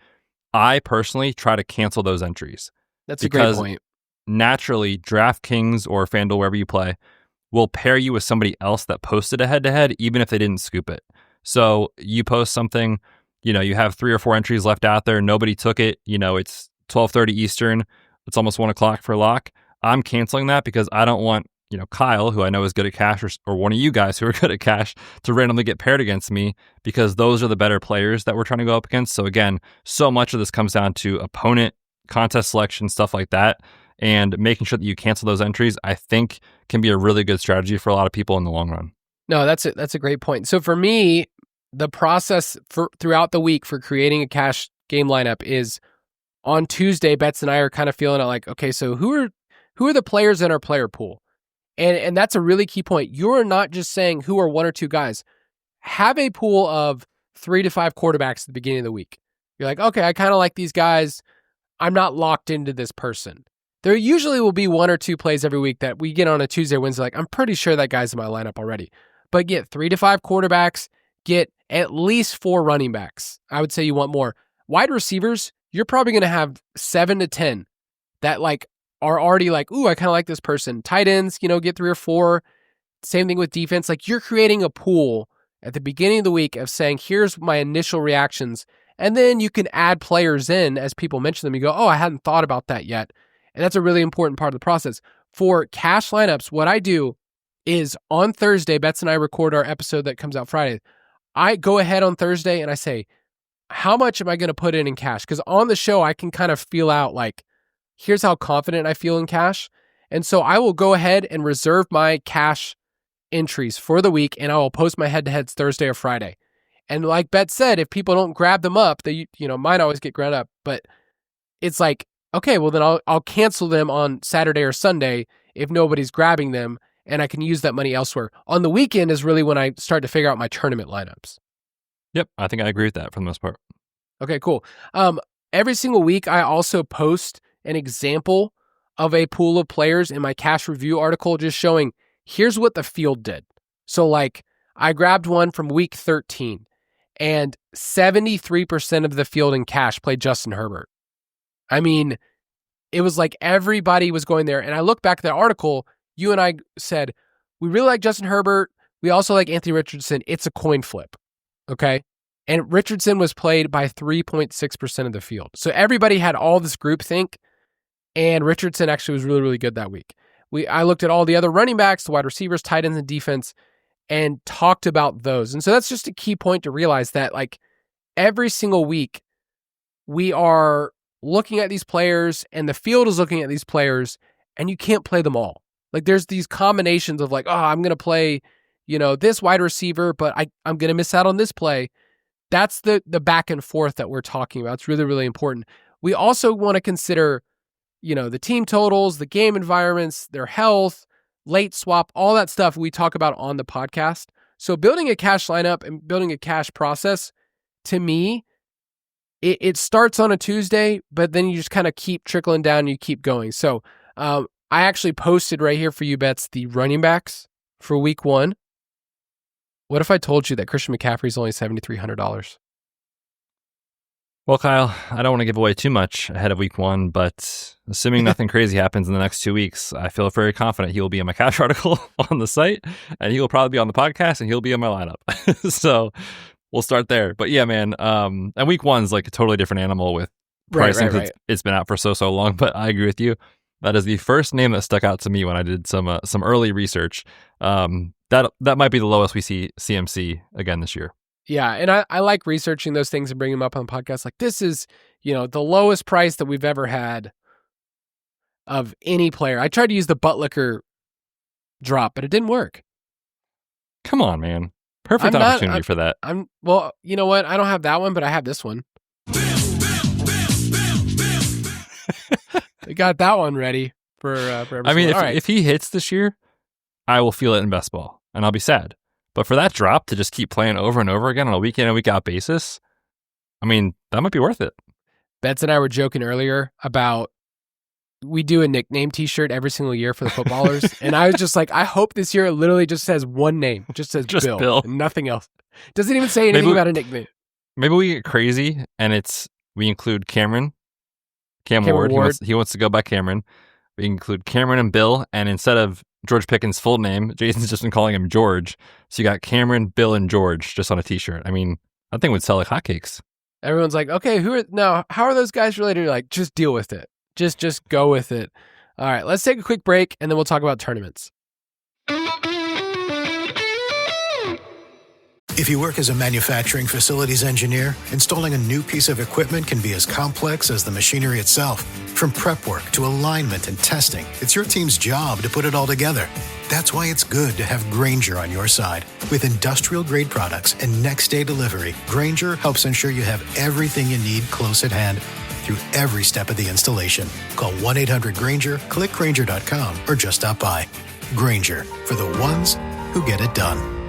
I personally try to cancel those entries. That's a great point. Naturally, DraftKings or FanDuel, wherever you play, will pair you with somebody else that posted a head-to-head, even if they didn't scoop it. So you post something, you have 3 or 4 entries left out there. Nobody took it. It's 12:30 Eastern. It's almost 1 o'clock for lock. I'm canceling that because I don't want, Kyle, who I know is good at cash, or one of you guys who are good at cash, to randomly get paired against me, because those are the better players that we're trying to go up against. So again, so much of this comes down to opponent, contest selection, stuff like that. And making sure that you cancel those entries, I think, can be a really good strategy for a lot of people in the long run. No, that's a great point. So for me, the process throughout the week for creating a cash game lineup is on Tuesday, Betz and I are kind of feeling it like, okay, so who are the players in our player pool? And that's a really key point. You're not just saying who are 1 or 2 guys. Have a pool of 3 to 5 quarterbacks at the beginning of the week. You're like, okay, I kind of like these guys. I'm not locked into this person. There usually will be 1 or 2 plays every week that we get on a Tuesday, Wednesday, like, I'm pretty sure that guy's in my lineup already. But get 3 to 5 quarterbacks, get at least 4 running backs. I would say you want more. Wide receivers, you're probably going to have 7 to 10 that like are already like, ooh, I kind of like this person. Tight ends, get 3 or 4. Same thing with defense. Like, you're creating a pool at the beginning of the week of saying, here's my initial reactions. And then you can add players in as people mention them. You go, oh, I hadn't thought about that yet. And that's a really important part of the process. For cash lineups, what I do is on Thursday, Betz and I record our episode that comes out Friday. I go ahead on Thursday and I say, how much am I going to put in cash? Because on the show, I can kind of feel out like, here's how confident I feel in cash. And so I will go ahead and reserve my cash entries for the week, and I will post my head-to-heads Thursday or Friday. And like Betz said, if people don't grab them up, they mine always get grabbed up. But it's like, okay, well then I'll cancel them on Saturday or Sunday if nobody's grabbing them, and I can use that money elsewhere. On the weekend is really when I start to figure out my tournament lineups. Yep, I think I agree with that for the most part. Okay, cool. Every single week, I also post an example of a pool of players in my cash review article, just showing here's what the field did. So like, I grabbed one from week 13, and 73% of the field in cash played Justin Herbert. I mean, it was like everybody was going there. And I look back at that article, you and I said, we really like Justin Herbert. We also like Anthony Richardson. It's a coin flip. Okay. And Richardson was played by 3.6% of the field. So everybody had all this groupthink, and Richardson actually was really, really good that week. I looked at all the other running backs, the wide receivers, tight ends, and defense, and talked about those. And so that's just a key point to realize that like every single week we are looking at these players and the field is looking at these players, and you can't play them all. Like, there's these combinations of like, oh, I'm going to play, this wide receiver, but I'm going to miss out on this play. That's the back and forth that we're talking about. It's really, really important. We also want to consider, the team totals, the game environments, their health, late swap, all that stuff we talk about on the podcast. So building a cash lineup and building a cash process, to me, it starts on a Tuesday, but then you just kind of keep trickling down and you keep going. So I actually posted right here for you, Betz, the running backs for week 1. What if I told you that Christian McCaffrey is only $7,300? Well, Kyle, I don't want to give away too much ahead of week 1, but assuming nothing crazy happens in the next 2 weeks, I feel very confident he will be in my cash article on the site, and he will probably be on the podcast, and he'll be in my lineup. So we'll start there. But yeah, man, and week 1's like a totally different animal with pricing because it's been out for so long. But I agree with you. That is the first name that stuck out to me when I did some early research. That might be the lowest we see CMC again this year. Yeah, and I like researching those things and bringing them up on podcasts. Like, this is, the lowest price that we've ever had of any player. I tried to use the Buttlicker drop, but it didn't work. Come on, man. Perfect opportunity for that. Well, you know what? I don't have that one, but I have this one. We got that one ready for every I mean, if he hits this year, I will feel it in best ball, and I'll be sad. But for that drop to just keep playing over and over again on a week in and week out basis, I mean, that might be worth it. Betz and I were joking earlier about we do a nickname t-shirt every single year for the footballers. And I was just like, I hope this year it literally just says one name. It just says Bill. And nothing else. Doesn't even say anything about a nickname. Maybe we get crazy and we include Cam Ward. He wants to go by Cameron. We include Cameron and Bill. And instead of George Pickens' full name, Jason's just been calling him George. So you got Cameron, Bill, and George just on a t-shirt. I mean, that thing would sell like hotcakes. Everyone's like, okay, how are those guys related? You're like, just deal with it. Just go with it. All right, let's take a quick break, and then we'll talk about tournaments. If you work as a manufacturing facilities engineer, installing a new piece of equipment can be as complex as the machinery itself. From prep work to alignment and testing, it's your team's job to put it all together. That's why it's good to have Grainger on your side. With industrial-grade products and next-day delivery, Grainger helps ensure you have everything you need close at hand through every step of the installation. Call 1-800-GRAINGER, click Grainger.com, or just stop by. Grainger, for the ones who get it done.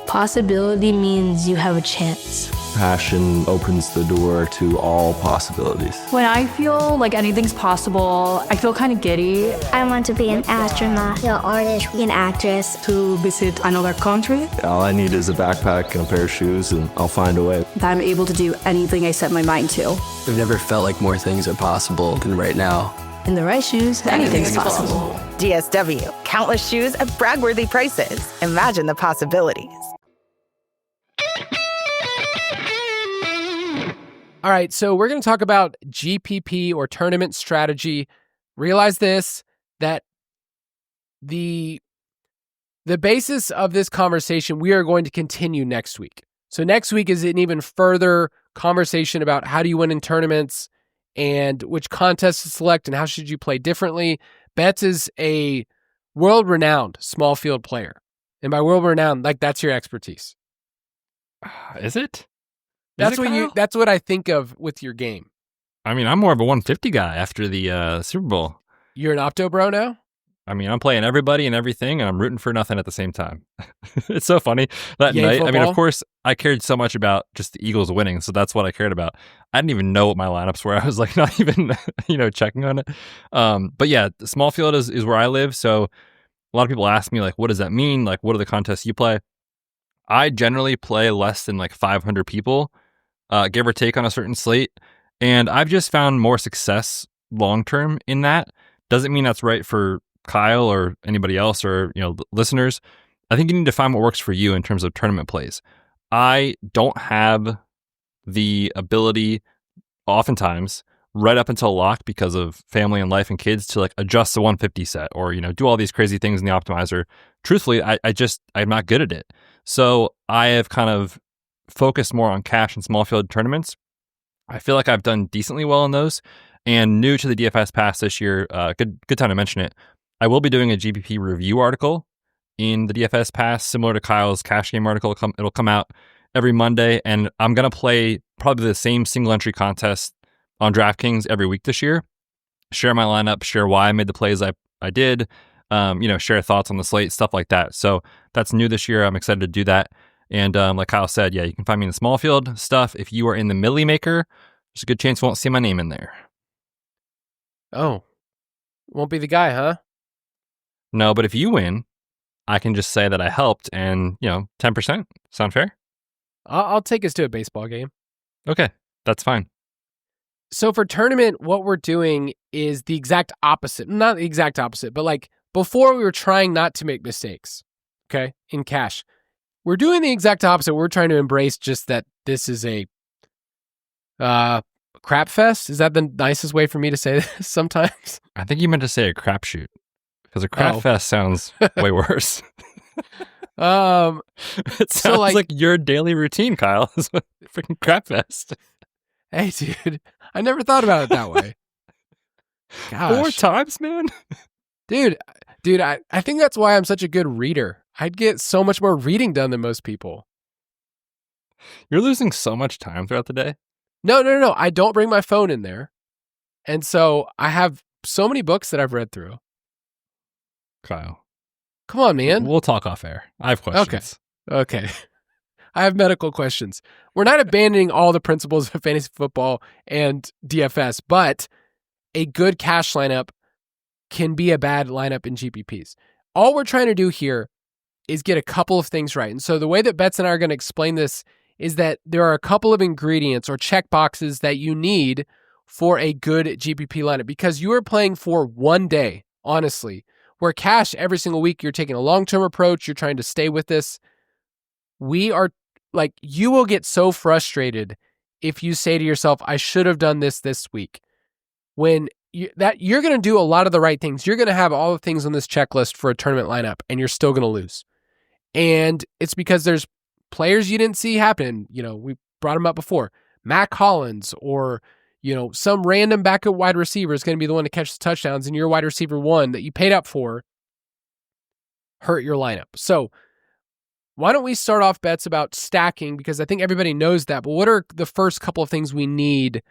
Possibility means you have a chance. Passion opens the door to all possibilities. When I feel like anything's possible, I feel kind of giddy. I want to be an astronaut, an artist, an actress. To visit another country. All I need is a backpack and a pair of shoes, and I'll find a way. That I'm able to do anything I set my mind to. I've never felt like more things are possible than right now. In the right shoes, anything's possible. DSW, countless shoes at brag-worthy prices. Imagine the possibilities. All right, so we're going to talk about GPP or tournament strategy. Realize this, that the basis of this conversation, we are going to continue next week. So next week is an even further conversation about how do you win in tournaments and which contests to select and how should you play differently. Betz is a world-renowned small field player. And by world-renowned, like that's your expertise. Is it? That's what I think of with your game. I mean, I'm more of a 150 guy after the Super Bowl. You're an opto bro now? I mean, I'm playing everybody and everything, and I'm rooting for nothing at the same time. It's so funny. That night, football? I mean, of course, I cared so much about just the Eagles winning, so that's what I cared about. I didn't even know what my lineups were. I was like not even, checking on it. But yeah, the small field is where I live, so a lot of people ask me, like, what does that mean? Like, what are the contests you play? I generally play less than like 500 people, give or take on a certain slate. And I've just found more success long-term in that. Doesn't mean that's right for Kyle or anybody else or, listeners. I think you need to find what works for you in terms of tournament plays. I don't have the ability oftentimes right up until lock because of family and life and kids to like adjust the 150 set or, do all these crazy things in the optimizer. Truthfully, I'm not good at it. So I have kind of focused more on cash and small field tournaments. I feel like I've done decently well in those. And new to the DFS Pass this year, good time to mention it. I will be doing a GPP review article in the DFS Pass, similar to Kyle's cash game article. It'll come out every Monday, and I'm going to play probably the same single entry contest on DraftKings every week this year. Share my lineup, share why I made the plays I did, share thoughts on the slate, stuff like that. So that's new this year. I'm excited to do that. And like Kyle said, yeah, you can find me in the small field stuff. If you are in the Millie Maker, there's a good chance you won't see my name in there. Oh, won't be the guy, huh? No, but if you win, I can just say that I helped and, 10%. Sound fair? I'll take us to a baseball game. Okay, that's fine. So for tournament, what we're doing is the exact opposite. Not the exact opposite, but like before we were trying not to make mistakes, okay, in cash. We're doing the exact opposite. We're trying to embrace just that this is a Crap fest? Is that the nicest way for me to say this sometimes? I think you meant to say a crapshoot, because a crap fest sounds way worse. It sounds like your daily routine, Kyle, is a freaking crap fest. Hey, dude, I never thought about it that way. Gosh. 4 times, man? Dude, I think that's why I'm such a good reader. I'd get so much more reading done than most people. You're losing so much time throughout the day. No. I don't bring my phone in there. And so I have so many books that I've read through. Kyle. Come on, man. We'll talk off air. I have questions. Okay. I have medical questions. We're not abandoning all the principles of fantasy football and DFS, but a good cash lineup can be a bad lineup in GPPs. All we're trying to do here is get a couple of things right. And so the way that Betz and I are going to explain this is that there are a couple of ingredients or check boxes that you need for a good GPP lineup, because you are playing for one day, honestly, where cash every single week, you're taking a long-term approach. You're trying to stay with this. We are like, you will get so frustrated if you say to yourself, I should have done this week. When you're going to do a lot of the right things. You're going to have all the things on this checklist for a tournament lineup, and you're still going to lose. And it's because there's players you didn't see happen. We brought them up before. Mac Hollins, or, some random backup wide receiver is going to be the one to catch the touchdowns, and your wide receiver one that you paid up for hurt your lineup. So why don't we start off, Betz, about stacking, because I think everybody knows that, but what are the first couple of things we need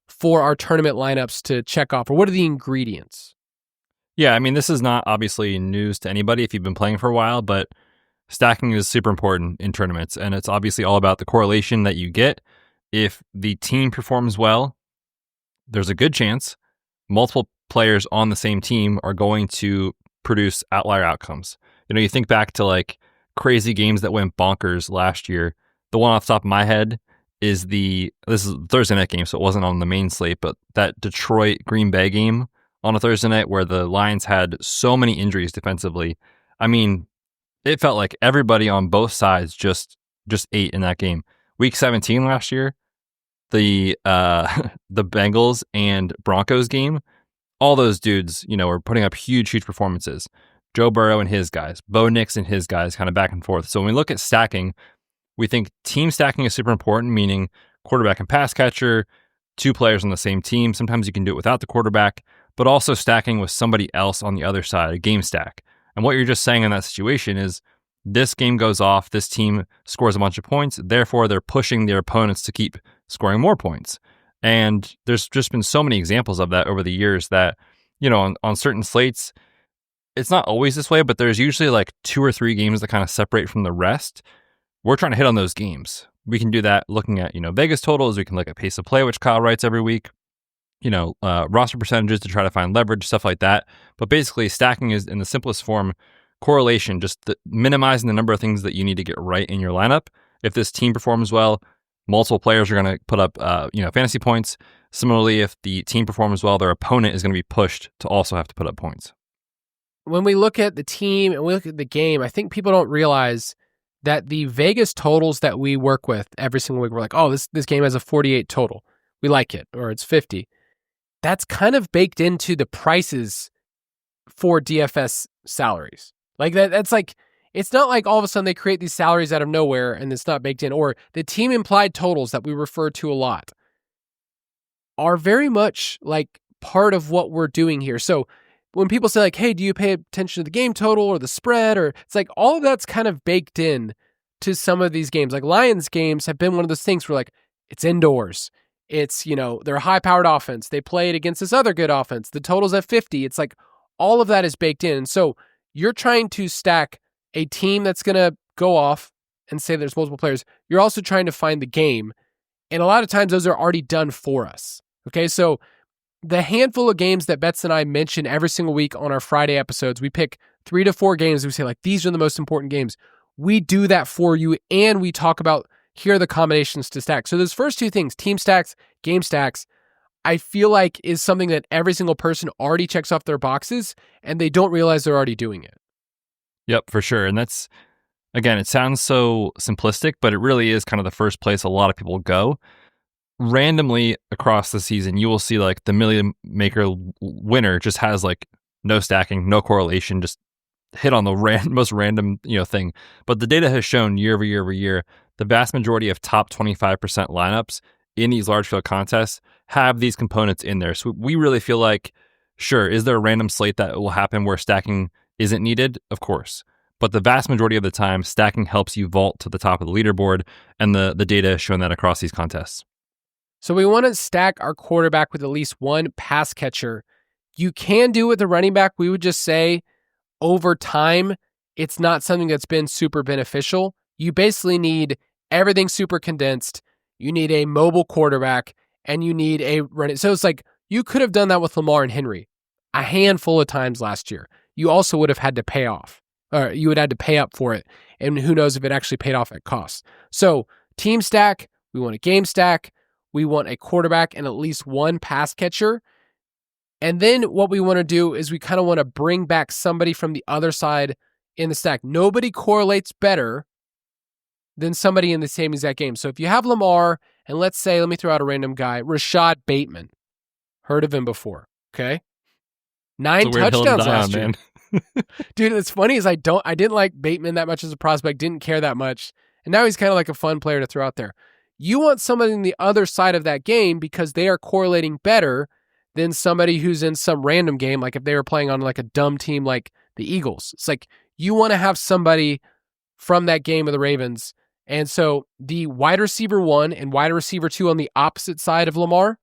for our tournament lineups to check off, or what are the ingredients? Yeah, I mean, this is not obviously news to anybody if you've been playing for a while, but stacking is super important in tournaments, and it's obviously all about the correlation that you get. If the team performs well, there's a good chance multiple players on the same team are going to produce outlier outcomes. You think back to like crazy games that went bonkers last year. The one off the top of my head is this is a Thursday night game, so it wasn't on the main slate, but that Detroit Green Bay game on a Thursday night where the Lions had so many injuries defensively. I mean, it felt like everybody on both sides just ate in that game. Week 17 last year, the Bengals and Broncos game, all those dudes, were putting up huge performances. Joe Burrow and his guys, Bo Nix and his guys, kind of back and forth. So when we look at stacking, we think team stacking is super important, meaning quarterback and pass catcher, 2 players on the same team. Sometimes you can do it without the quarterback, but also stacking with somebody else on the other side, a game stack. And what you're just saying in that situation is this game goes off, this team scores a bunch of points, therefore they're pushing their opponents to keep scoring more points. And there's just been so many examples of that over the years that, on certain slates, it's not always this way, but there's usually like 2 or 3 games that kind of separate from the rest. We're trying to hit on those games. We can do that looking at, Vegas totals. We can look at pace of play, which Kyle writes every week, roster percentages to try to find leverage, stuff like that. But basically stacking is, in the simplest form, correlation, just minimizing the number of things that you need to get right in your lineup. If this team performs well, multiple players are going to put up, fantasy points. Similarly, if the team performs well, their opponent is going to be pushed to also have to put up points. When we look at the team and we look at the game, I think people don't realize that the Vegas totals that we work with every single week, we're like, oh, this game has a 48 total. We like it, or it's 50. That's kind of baked into the prices for DFS salaries. Like that's like, it's not like all of a sudden they create these salaries out of nowhere and it's not baked in, or the team implied totals that we refer to a lot are very much like part of what we're doing here. So when people say like, hey, do you pay attention to the game total or the spread? Or it's like all of that's kind of baked in to some of these games. Like Lions games have been one of those things where like it's indoors. It's, they're a high-powered offense. They played against this other good offense. The total's at 50. It's like all of that is baked in. And so you're trying to stack a team that's going to go off and say there's multiple players. You're also trying to find the game. And a lot of times those are already done for us. Okay, so the handful of games that Betz and I mention every single week on our Friday episodes, we pick 3 to 4 games. We say like, these are the most important games. We do that for you. And we talk about, here are the combinations to stack. So those first 2 things, team stacks, game stacks, I feel like is something that every single person already checks off their boxes and they don't realize they're already doing it. Yep, for sure. And that's, again, it sounds so simplistic, but it really is kind of the first place a lot of people go. randomly across the season, you will see like the million maker winner just has like no stacking, no correlation, just hit on the most random thing. But the data has shown year over year over year, the vast majority of top 25% lineups in these large field contests have these components in there. So we really feel like, sure, is there a random slate that will happen where stacking isn't needed? Of course. But the vast majority of the time, stacking helps you vault to the top of the leaderboard, and the data has shown that across these contests. So we want to stack our quarterback with at least one pass catcher. You can do it with the running back. We would just say over time, it's not something that's been super beneficial. You basically need everything super condensed. You need a mobile quarterback, and you need a running. So it's like you could have done that with Lamar and Henry a handful of times last year. You also would have had to pay off, or you would have had to pay up for it. And who knows if it actually paid off at cost. So team stack, we want a game stack. We want a quarterback and at least one pass catcher. And then what we want to do is we kind of want to bring back somebody from the other side in the stack. Nobody correlates better than somebody in the same exact game. So if you have Lamar, and let's say, let me throw out a random guy, Rashad Bateman. Heard of him before, okay? 9 touchdowns last year. Dude, what's funny is I didn't like Bateman that much as a prospect, didn't care that much. And now he's kind of like a fun player to throw out there. You want somebody on the other side of that game because they are correlating better than somebody who's in some random game, like if they were playing on like a dumb team like the Eagles. It's like you want to have somebody from that game of the Ravens. And so the wide receiver 1 and wide receiver 2 on the opposite side of Lamar,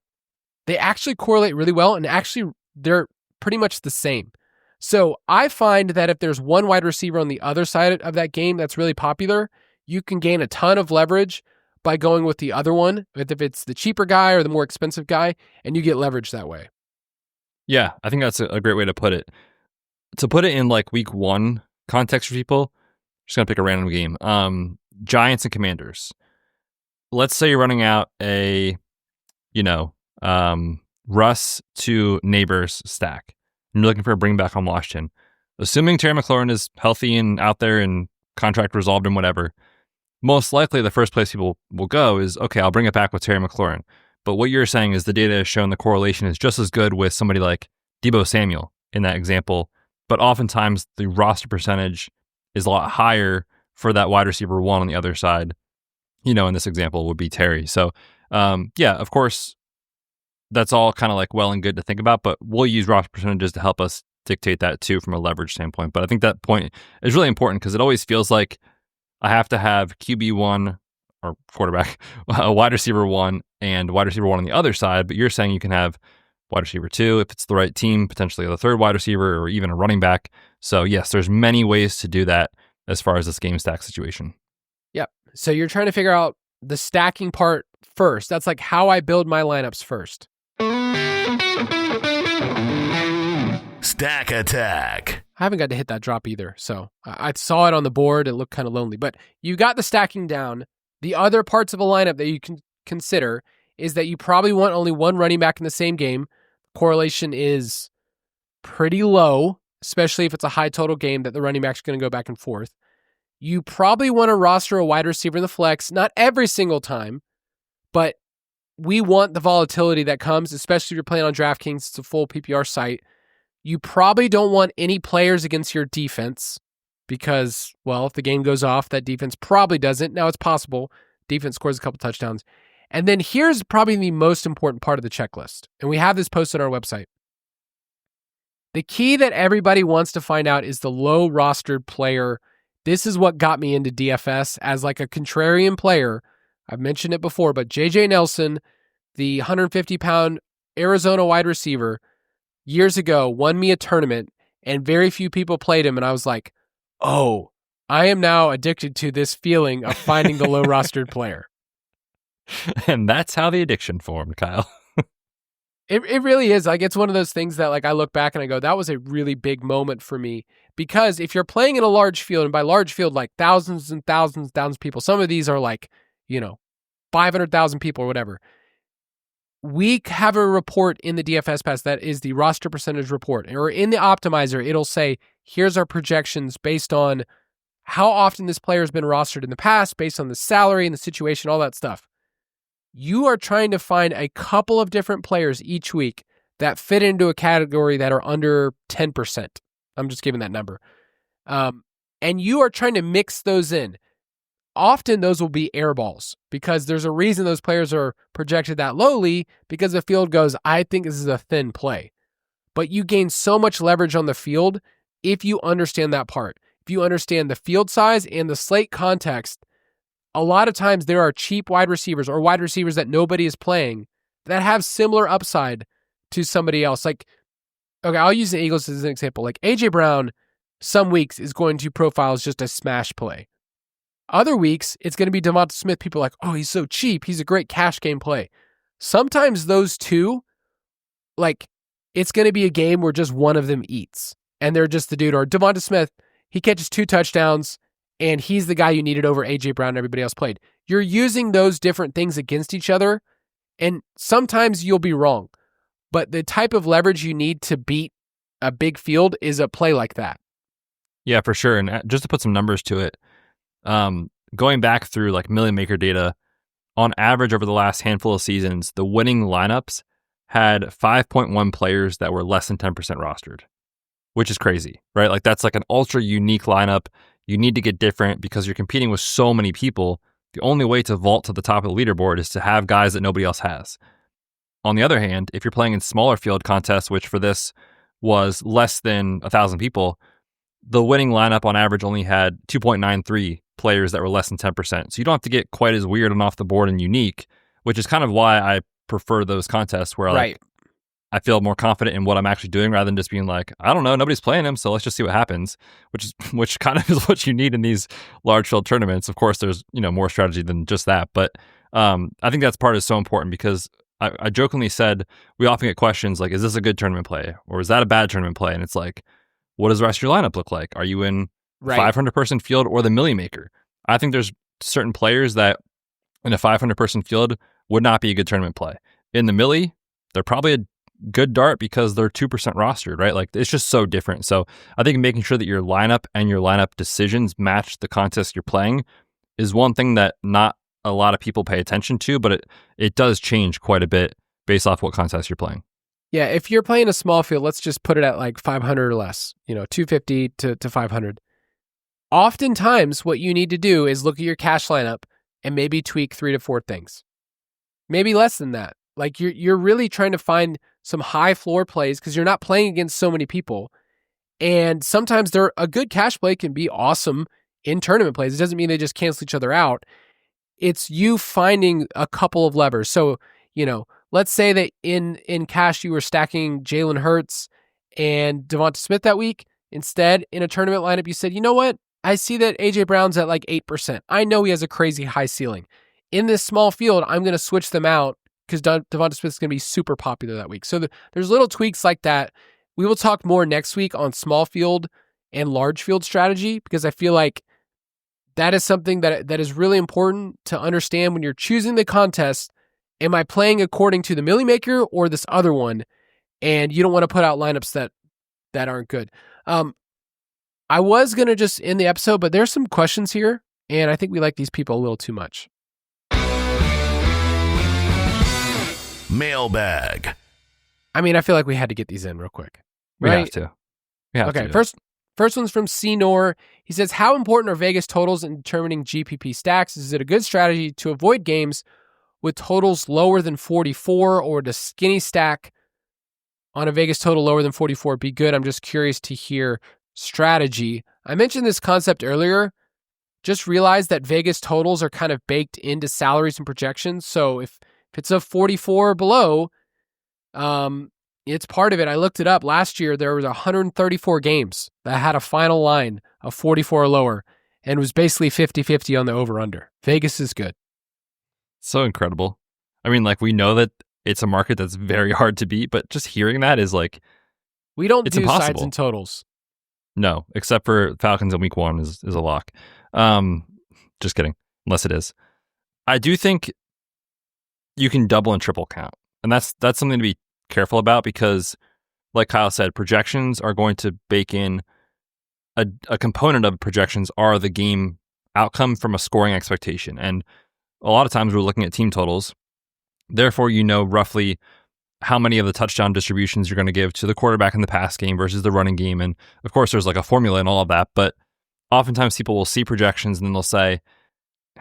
they actually correlate really well, and actually they're pretty much the same. So I find that if there's one wide receiver on the other side of that game that's really popular, you can gain a ton of leverage by going with the other one, if it's the cheaper guy or the more expensive guy, and you get leverage that way. Yeah, I think that's a great way to put it. To put it in like week 1 context for people, I'm just going to pick a random game. Giants and Commanders. Let's say you're running out a, Russ to Neighbors stack. And you're looking for a bring back on Washington. Assuming Terry McLaurin is healthy and out there and contract resolved and whatever, most likely the first place people will go is, okay, I'll bring it back with Terry McLaurin. But what you're saying is the data has shown the correlation is just as good with somebody like Deebo Samuel in that example. But oftentimes the roster percentage is a lot higher for that wide receiver 1 on the other side. In this example would be Terry. So, yeah, of course, that's all kind of like well and good to think about, but we'll use roster percentages to help us dictate that too from a leverage standpoint. But I think that point is really important because it always feels like I have to have QB1 or quarterback, a wide receiver 1 and wide receiver 1 on the other side. But you're saying you can have wide receiver 2 if it's the right team, potentially the third wide receiver or even a running back. So yes, there's many ways to do that as far as this game stack situation. Yep. So you're trying to figure out the stacking part first. That's like how I build my lineups first. Stack Attack. I haven't got to hit that drop either. So I saw it on the board. It looked kind of lonely, but you got the stacking down. The other parts of a lineup that you can consider is that you probably want only one running back in the same game. Correlation is pretty low, especially if it's a high total game that the running back's going to go back and forth. You probably want to roster a wide receiver in the flex, not every single time, but we want the volatility that comes, especially if you're playing on DraftKings. It's a full PPR site. You probably don't want any players against your defense because, well, if the game goes off, that defense probably doesn't. Now, it's possible. Defense scores a couple touchdowns. And then here's probably the most important part of the checklist. And we have this posted on our website. The key that everybody wants to find out is the low rostered player. This is what got me into DFS as like a contrarian player. I've mentioned it before, but JJ Nelson, the 150-pound Arizona wide receiver, years ago won me a tournament and very few people played him. And I was like, oh, I am now addicted to this feeling of finding the low rostered player. And that's how the addiction formed, Kyle. It really is. Like, it's one of those things that like I look back and I go, that was a really big moment for me. Because if you're playing in a large field, and by large field, like thousands and thousands of people, some of these are like, 500,000 people or whatever. We have a report in the DFS Pass that is the roster percentage report. Or in the optimizer, it'll say, here's our projections based on how often this player has been rostered in the past, based on the salary and the situation, all that stuff. you are trying to find a couple of different players each week that fit into a category that are under 10%. I'm just giving that number. And you are trying to mix those in. Often those will be air balls because there's a reason those players are projected that lowly, because the field goes, I think this is a thin play. But you gain so much leverage on the field if you understand that part. If you understand the field size and the slate context, a lot of times there are cheap wide receivers or wide receivers that nobody is playing that have similar upside to somebody else. Like, okay, I'll use the Eagles as an example. Like A.J. Brown, some weeks is going to profile as just a smash play. Other weeks, it's going to be Devonta Smith. People are like, oh, he's so cheap. He's a great cash game play. Sometimes those two, like, it's going to be a game where just one of them eats. And they're just the dude. Or Devonta Smith, he catches 2 touchdowns, and he's the guy you needed over A.J. Brown and everybody else played. You're using those different things against each other, and sometimes you'll be wrong. But the type of leverage you need to beat a big field is a play like that. Yeah, for sure. And just to put some numbers to it, going back through like Million Maker data, on average over the last handful of seasons, the winning lineups had 5.1 players that were less than 10% rostered, which is crazy, right? Like that's like an ultra unique lineup. You need to get different because you're competing with so many people. The only way to vault to the top of the leaderboard is to have guys that nobody else has. On the other hand, if you're playing in smaller field contests, which for this was less than 1,000 people, the winning lineup on average only had 2.93 players that were less than 10%. So you don't have to get quite as weird and off the board and unique, which is kind of why I prefer those contests where like, I feel more confident in what I'm actually doing rather than just being like, I don't know, nobody's playing him, so let's just see what happens, which kind of is what you need in these large field tournaments. Of course, there's more strategy than just that, but I think that's part is so important because I jokingly said we often get questions like, is this a good tournament play or is that a bad tournament play? And it's like, what does the rest of your lineup look like? Are you in 500-person field or the Million Maker? I think there's certain players that in a 500-person field would not be a good tournament play. In the Millie, they're probably a good dart because they're 2% rostered, right? Like it's just so different. So I think making sure that your lineup and your lineup decisions match the contest you're playing is one thing that not a lot of people pay attention to, but it does change quite a bit based off what contest you're playing. Yeah, if you're playing a small field, let's just put it at like 500 or less, 250 to 500. Oftentimes, what you need to do is look at your cash lineup and maybe tweak 3 to 4 things. Maybe less than that. Like you're really trying to find some high floor plays because you're not playing against so many people. And sometimes a good cash play can be awesome in tournament plays. It doesn't mean they just cancel each other out. It's you finding a couple of levers. So, let's say that in cash you were stacking Jalen Hurts and Devonta Smith that week. Instead, in a tournament lineup, you said, you know what? I see that A.J. Brown's at like 8%. I know he has a crazy high ceiling. In this small field, I'm going to switch them out because Devonta Smith is going to be super popular that week. So there's little tweaks like that. We will talk more next week on small field and large field strategy because I feel like that is something that is really important to understand when you're choosing the contest. Am I playing according to the Millie Maker or this other one? And you don't want to put out lineups that aren't good. I was going to just end the episode, but there's some questions here, and I think we like these people a little too much. Mailbag. I mean, I feel like we had to get these in real quick. Right? We have to. Okay, first one's from C-Nor. He says, how important are Vegas totals in determining GPP stacks? Is it a good strategy to avoid games with totals lower than 44, or does skinny stack on a Vegas total lower than 44 be good? I'm just curious to hear strategy. I mentioned this concept earlier. Just realize that Vegas totals are kind of baked into salaries and projections. So if it's a 44 or below, it's part of it. I looked it up. Last year, there was 134 games that had a final line of 44 or lower and was basically 50-50 on the over-under. Vegas is good. So incredible. I mean, like, we know that it's a market that's very hard to beat, but just hearing that is like, we don't do impossible. sides and totals. No, except for Falcons in week 1 is a lock. Just kidding, unless it is. I do think you can double and triple count. And that's something to be careful about because, like Kyle said, projections are going to bake in a component of projections are the game outcome from a scoring expectation. And a lot of times we're looking at team totals Therefore, you know roughly how many of the touchdown distributions you're going to give to the quarterback in the pass game versus the running game. And of course, there's like a formula and all of that. But oftentimes people will see projections and then they'll say,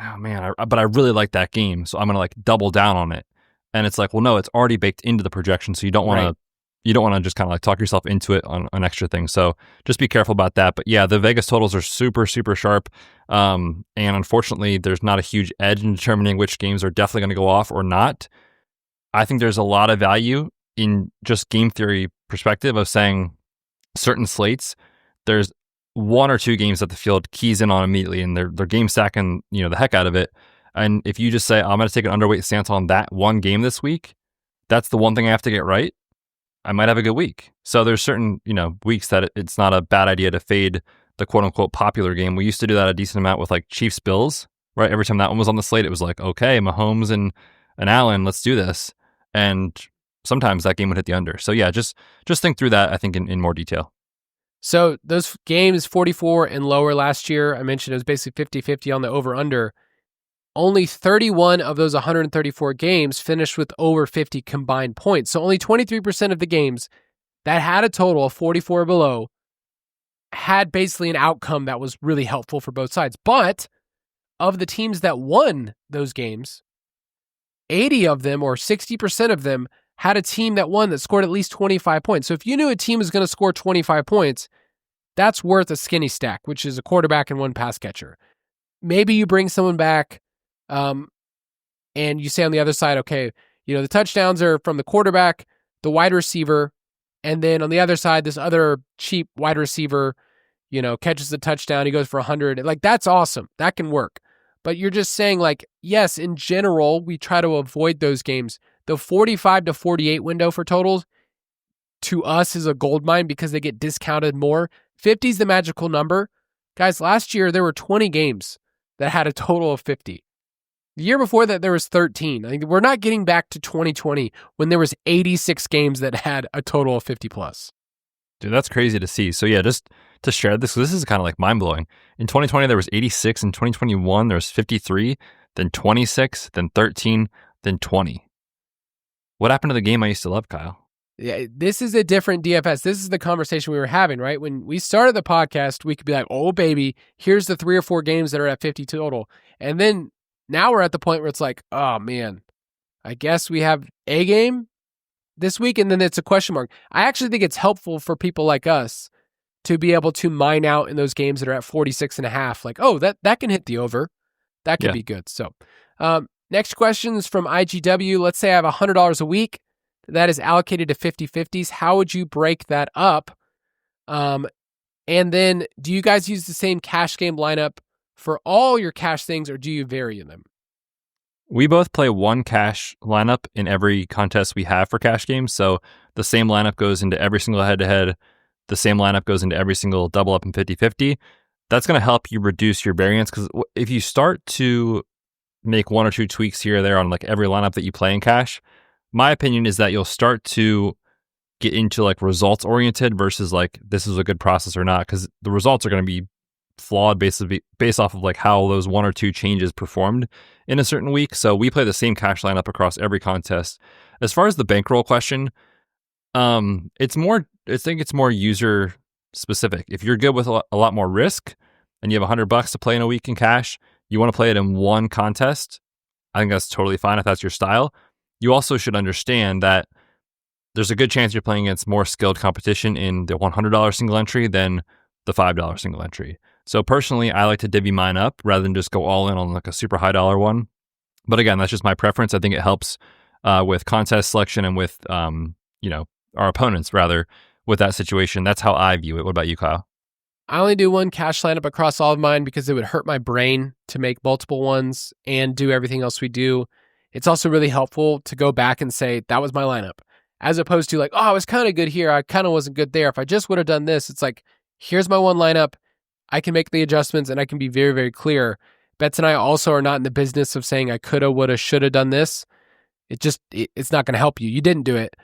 oh man, but I really like that game, so I'm going to like double down on it. And it's like, well, no, it's already baked into the projection. So you don't want to just kind of like talk yourself into it on an extra thing. So just be careful about that. But yeah, the Vegas totals are super, super sharp. And unfortunately, there's not a huge edge in determining which games are definitely going to go off or not. I think there's a lot of value in just game theory perspective of saying certain slates, there's one or two games that the field keys in on immediately and they're game stacking, the heck out of it. And if you just say, I'm going to take an underweight stance on that one game this week, that's the one thing I have to get right, I might have a good week. So there's certain, weeks that it's not a bad idea to fade the quote unquote popular game. We used to do that a decent amount with like Chiefs Bills, right? Every time that one was on the slate, it was like, okay, Mahomes and Allen, let's do this. And sometimes that game would hit the under. So yeah, just think through that, I think, in more detail. So those games 44 and lower last year, I mentioned it was basically 50-50 on the over-under. Only 31 of those 134 games finished with over 50 combined points. So only 23% of the games that had a total of 44 or below had basically an outcome that was really helpful for both sides. But of the teams that won those games, 80 of them or 60% of them had a team that won that scored at least 25 points. So if you knew a team was going to score 25 points, that's worth a skinny stack, which is a quarterback and one pass catcher. Maybe you bring someone back and you say on the other side, okay, the touchdowns are from the quarterback, the wide receiver, and then on the other side, this other cheap wide receiver, catches the touchdown, he goes for 100. Like, that's awesome. That can work. But you're just saying, like, yes, in general, we try to avoid those games. The 45 to 48 window for totals, to us, is a gold mine because they get discounted more. 50 is the magical number. Guys, last year, there were 20 games that had a total of 50. The year before that, there was 13. I think we're not getting back to 2020 when there was 86 games that had a total of 50 plus. Dude, that's crazy to see. So yeah, just to share this is kind of like mind-blowing. In 2020, there was 86. In 2021, there was 53, then 26, then 13, then 20. What happened to the game I used to love, Kyle? Yeah, this is a different DFS. This is the conversation we were having, right? When we started the podcast, we could be like, oh, baby, here's the 3 or 4 games that are at 50 total. And then now we're at the point where it's like, oh, man, I guess we have a game this week, and then it's a question mark. I actually think it's helpful for people like us to be able to mine out in those games that are at 46.5. Like, oh, that can hit the over. That could be good. So next question is from IGW. Let's say I have $100 a week that is allocated to 50-50s. How would you break that up? And then do you guys use the same cash game lineup for all your cash things, or do you vary in them? We both play one cash lineup in every contest we have for cash games. So the same lineup goes into every single head-to-head. The same lineup goes into every single double up and 50-50. That's going to help you reduce your variance, because if you start to make one or two tweaks here or there on like every lineup that you play in cash, my opinion is that you'll start to get into like results oriented versus like this is a good process or not, because the results are going to be flawed based off of like how those one or two changes performed in a certain week. So we play the same cash lineup across every contest. As far as the bankroll question, I think it's more user specific. If you're good with a lot more risk and you have $100 to play in a week in cash, you want to play it in one contest, I think that's totally fine if that's your style. You also should understand that there's a good chance you're playing against more skilled competition in the $100 single entry than the $5 single entry. So personally, I like to divvy mine up rather than just go all in on like a super high dollar one. But again, that's just my preference. I think it helps with contest selection and with our opponents rather with that situation. That's how I view it. What about you, Kyle? I only do one cash lineup across all of mine because it would hurt my brain to make multiple ones and do everything else we do. It's also really helpful to go back and say, that was my lineup, as opposed to like, oh, I was kind of good here, I kind of wasn't good there. If I just would have done this, it's like, here's my one lineup. I can make the adjustments and I can be very, very clear. Betz and I also are not in the business of saying I coulda, woulda, shoulda done this. It's not going to help you. You didn't do it.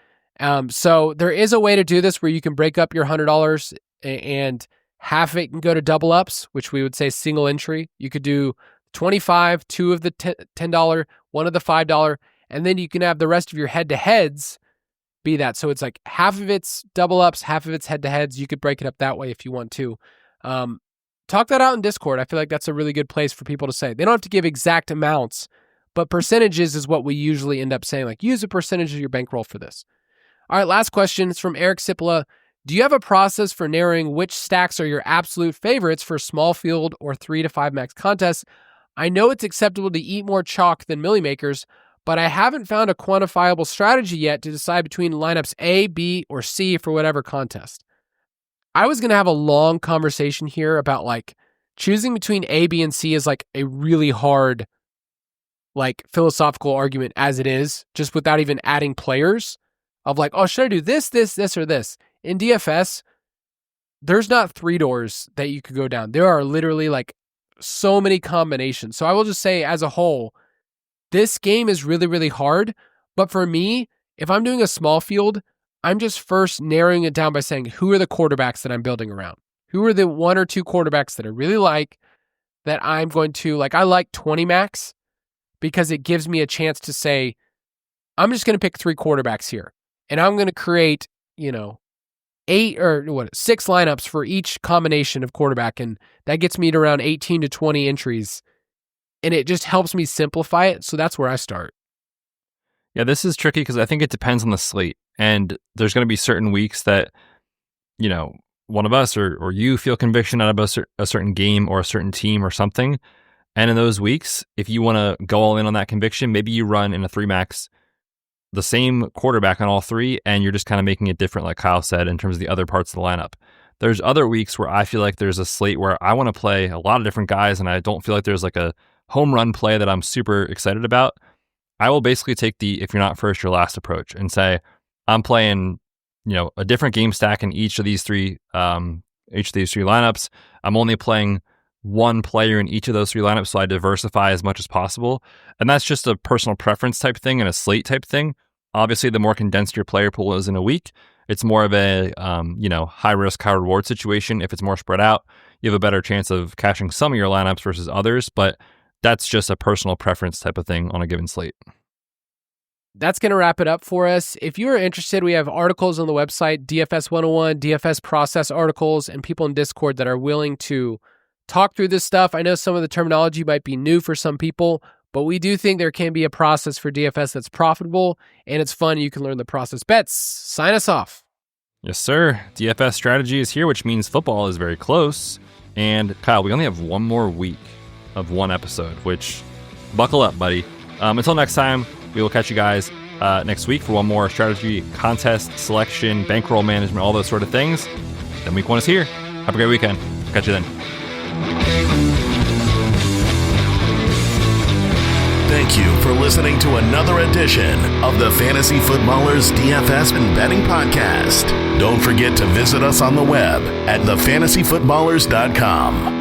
So there is a way to do this where you can break up your $100 and half of it can go to double ups, which we would say single entry. You could do 25, 2 of the $10, 1 of the $5, And then you can have the rest of your head-to-heads be that. So it's like half of it's double ups, half of it's head-to-heads. You could break it up that way if you want to. Talk that out in Discord. I feel like that's a really good place for people to say. They don't have to give exact amounts, but percentages is what we usually end up saying. Like, use a percentage of your bankroll for this. All right, last question. It's from Eric Sipola. Do you have a process for narrowing which stacks are your absolute favorites for small field or 3 to 5 max contests? I know it's acceptable to eat more chalk than Millie Makers, but I haven't found a quantifiable strategy yet to decide between lineups A, B, or C for whatever contest. I was going to have a long conversation here about like choosing between A, B, and C is like a really hard like philosophical argument as it is, just without even adding players of like, oh, should I do this, or this? In DFS, there's not 3 doors that you could go down. There are literally like so many combinations. So I will just say as a whole, this game is really, really hard. But for me, if I'm doing a small field, I'm just first narrowing it down by saying, who are the quarterbacks that I'm building around? Who are the 1 or 2 quarterbacks that I really like that I'm going to, like, I like 20 max because it gives me a chance to say, I'm just going to pick 3 quarterbacks here. And I'm going to create, 6 lineups for each combination of quarterback. And that gets me to around 18 to 20 entries. And it just helps me simplify it. So that's where I start. Yeah, this is tricky because I think it depends on the slate. And there's going to be certain weeks that, one of us or you feel conviction out of a certain game or a certain team or something. And in those weeks, if you want to go all in on that conviction, maybe you run in a 3 max the same quarterback on all 3, and you're just kind of making it different, like Kyle said, in terms of the other parts of the lineup. There's other weeks where I feel like there's a slate where I want to play a lot of different guys, and I don't feel like there's like a home run play that I'm super excited about. I will basically take the if you're not first, you're last approach and say, I'm playing, a different game stack in each of these three lineups. I'm only playing 1 player in each of those 3 lineups, so I diversify as much as possible. And that's just a personal preference type thing and a slate type thing. Obviously, the more condensed your player pool is in a week, it's more of a high risk, high reward situation. If it's more spread out, you have a better chance of cashing some of your lineups versus others. But that's just a personal preference type of thing on a given slate. That's going to wrap it up for us. If you're interested, we have articles on the website, DFS 101, DFS process articles, and people in Discord that are willing to talk through this stuff. I know some of the terminology might be new for some people, but we do think there can be a process for DFS that's profitable and it's fun. You can learn the process. Betz, sign us off. Yes, sir. DFS strategy is here, which means football is very close. And Kyle, we only have 1 more week of 1 episode, which buckle up, buddy. Until next time, we will catch you guys next week for 1 more strategy, contest, selection, bankroll management, all those sort of things. Then week 1 is here. Have a great weekend. Catch you then. Thank you for listening to another edition of the Fantasy Footballers DFS and Betting Podcast. Don't forget to visit us on the web at thefantasyfootballers.com.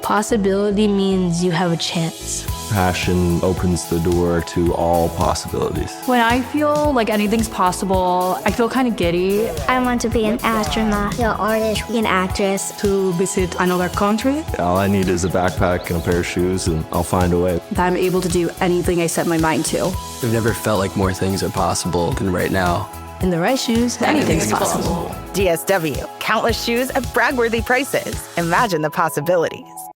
Possibility means you have a chance. Passion opens the door to all possibilities. When I feel like anything's possible, I feel kind of giddy. I want to be an astronaut, an artist, an actress. To visit another country. All I need is a backpack and a pair of shoes, and I'll find a way. That I'm able to do anything I set my mind to. I've never felt like more things are possible than right now. In the right shoes, anything's possible. DSW, countless shoes at brag-worthy prices. Imagine the possibilities.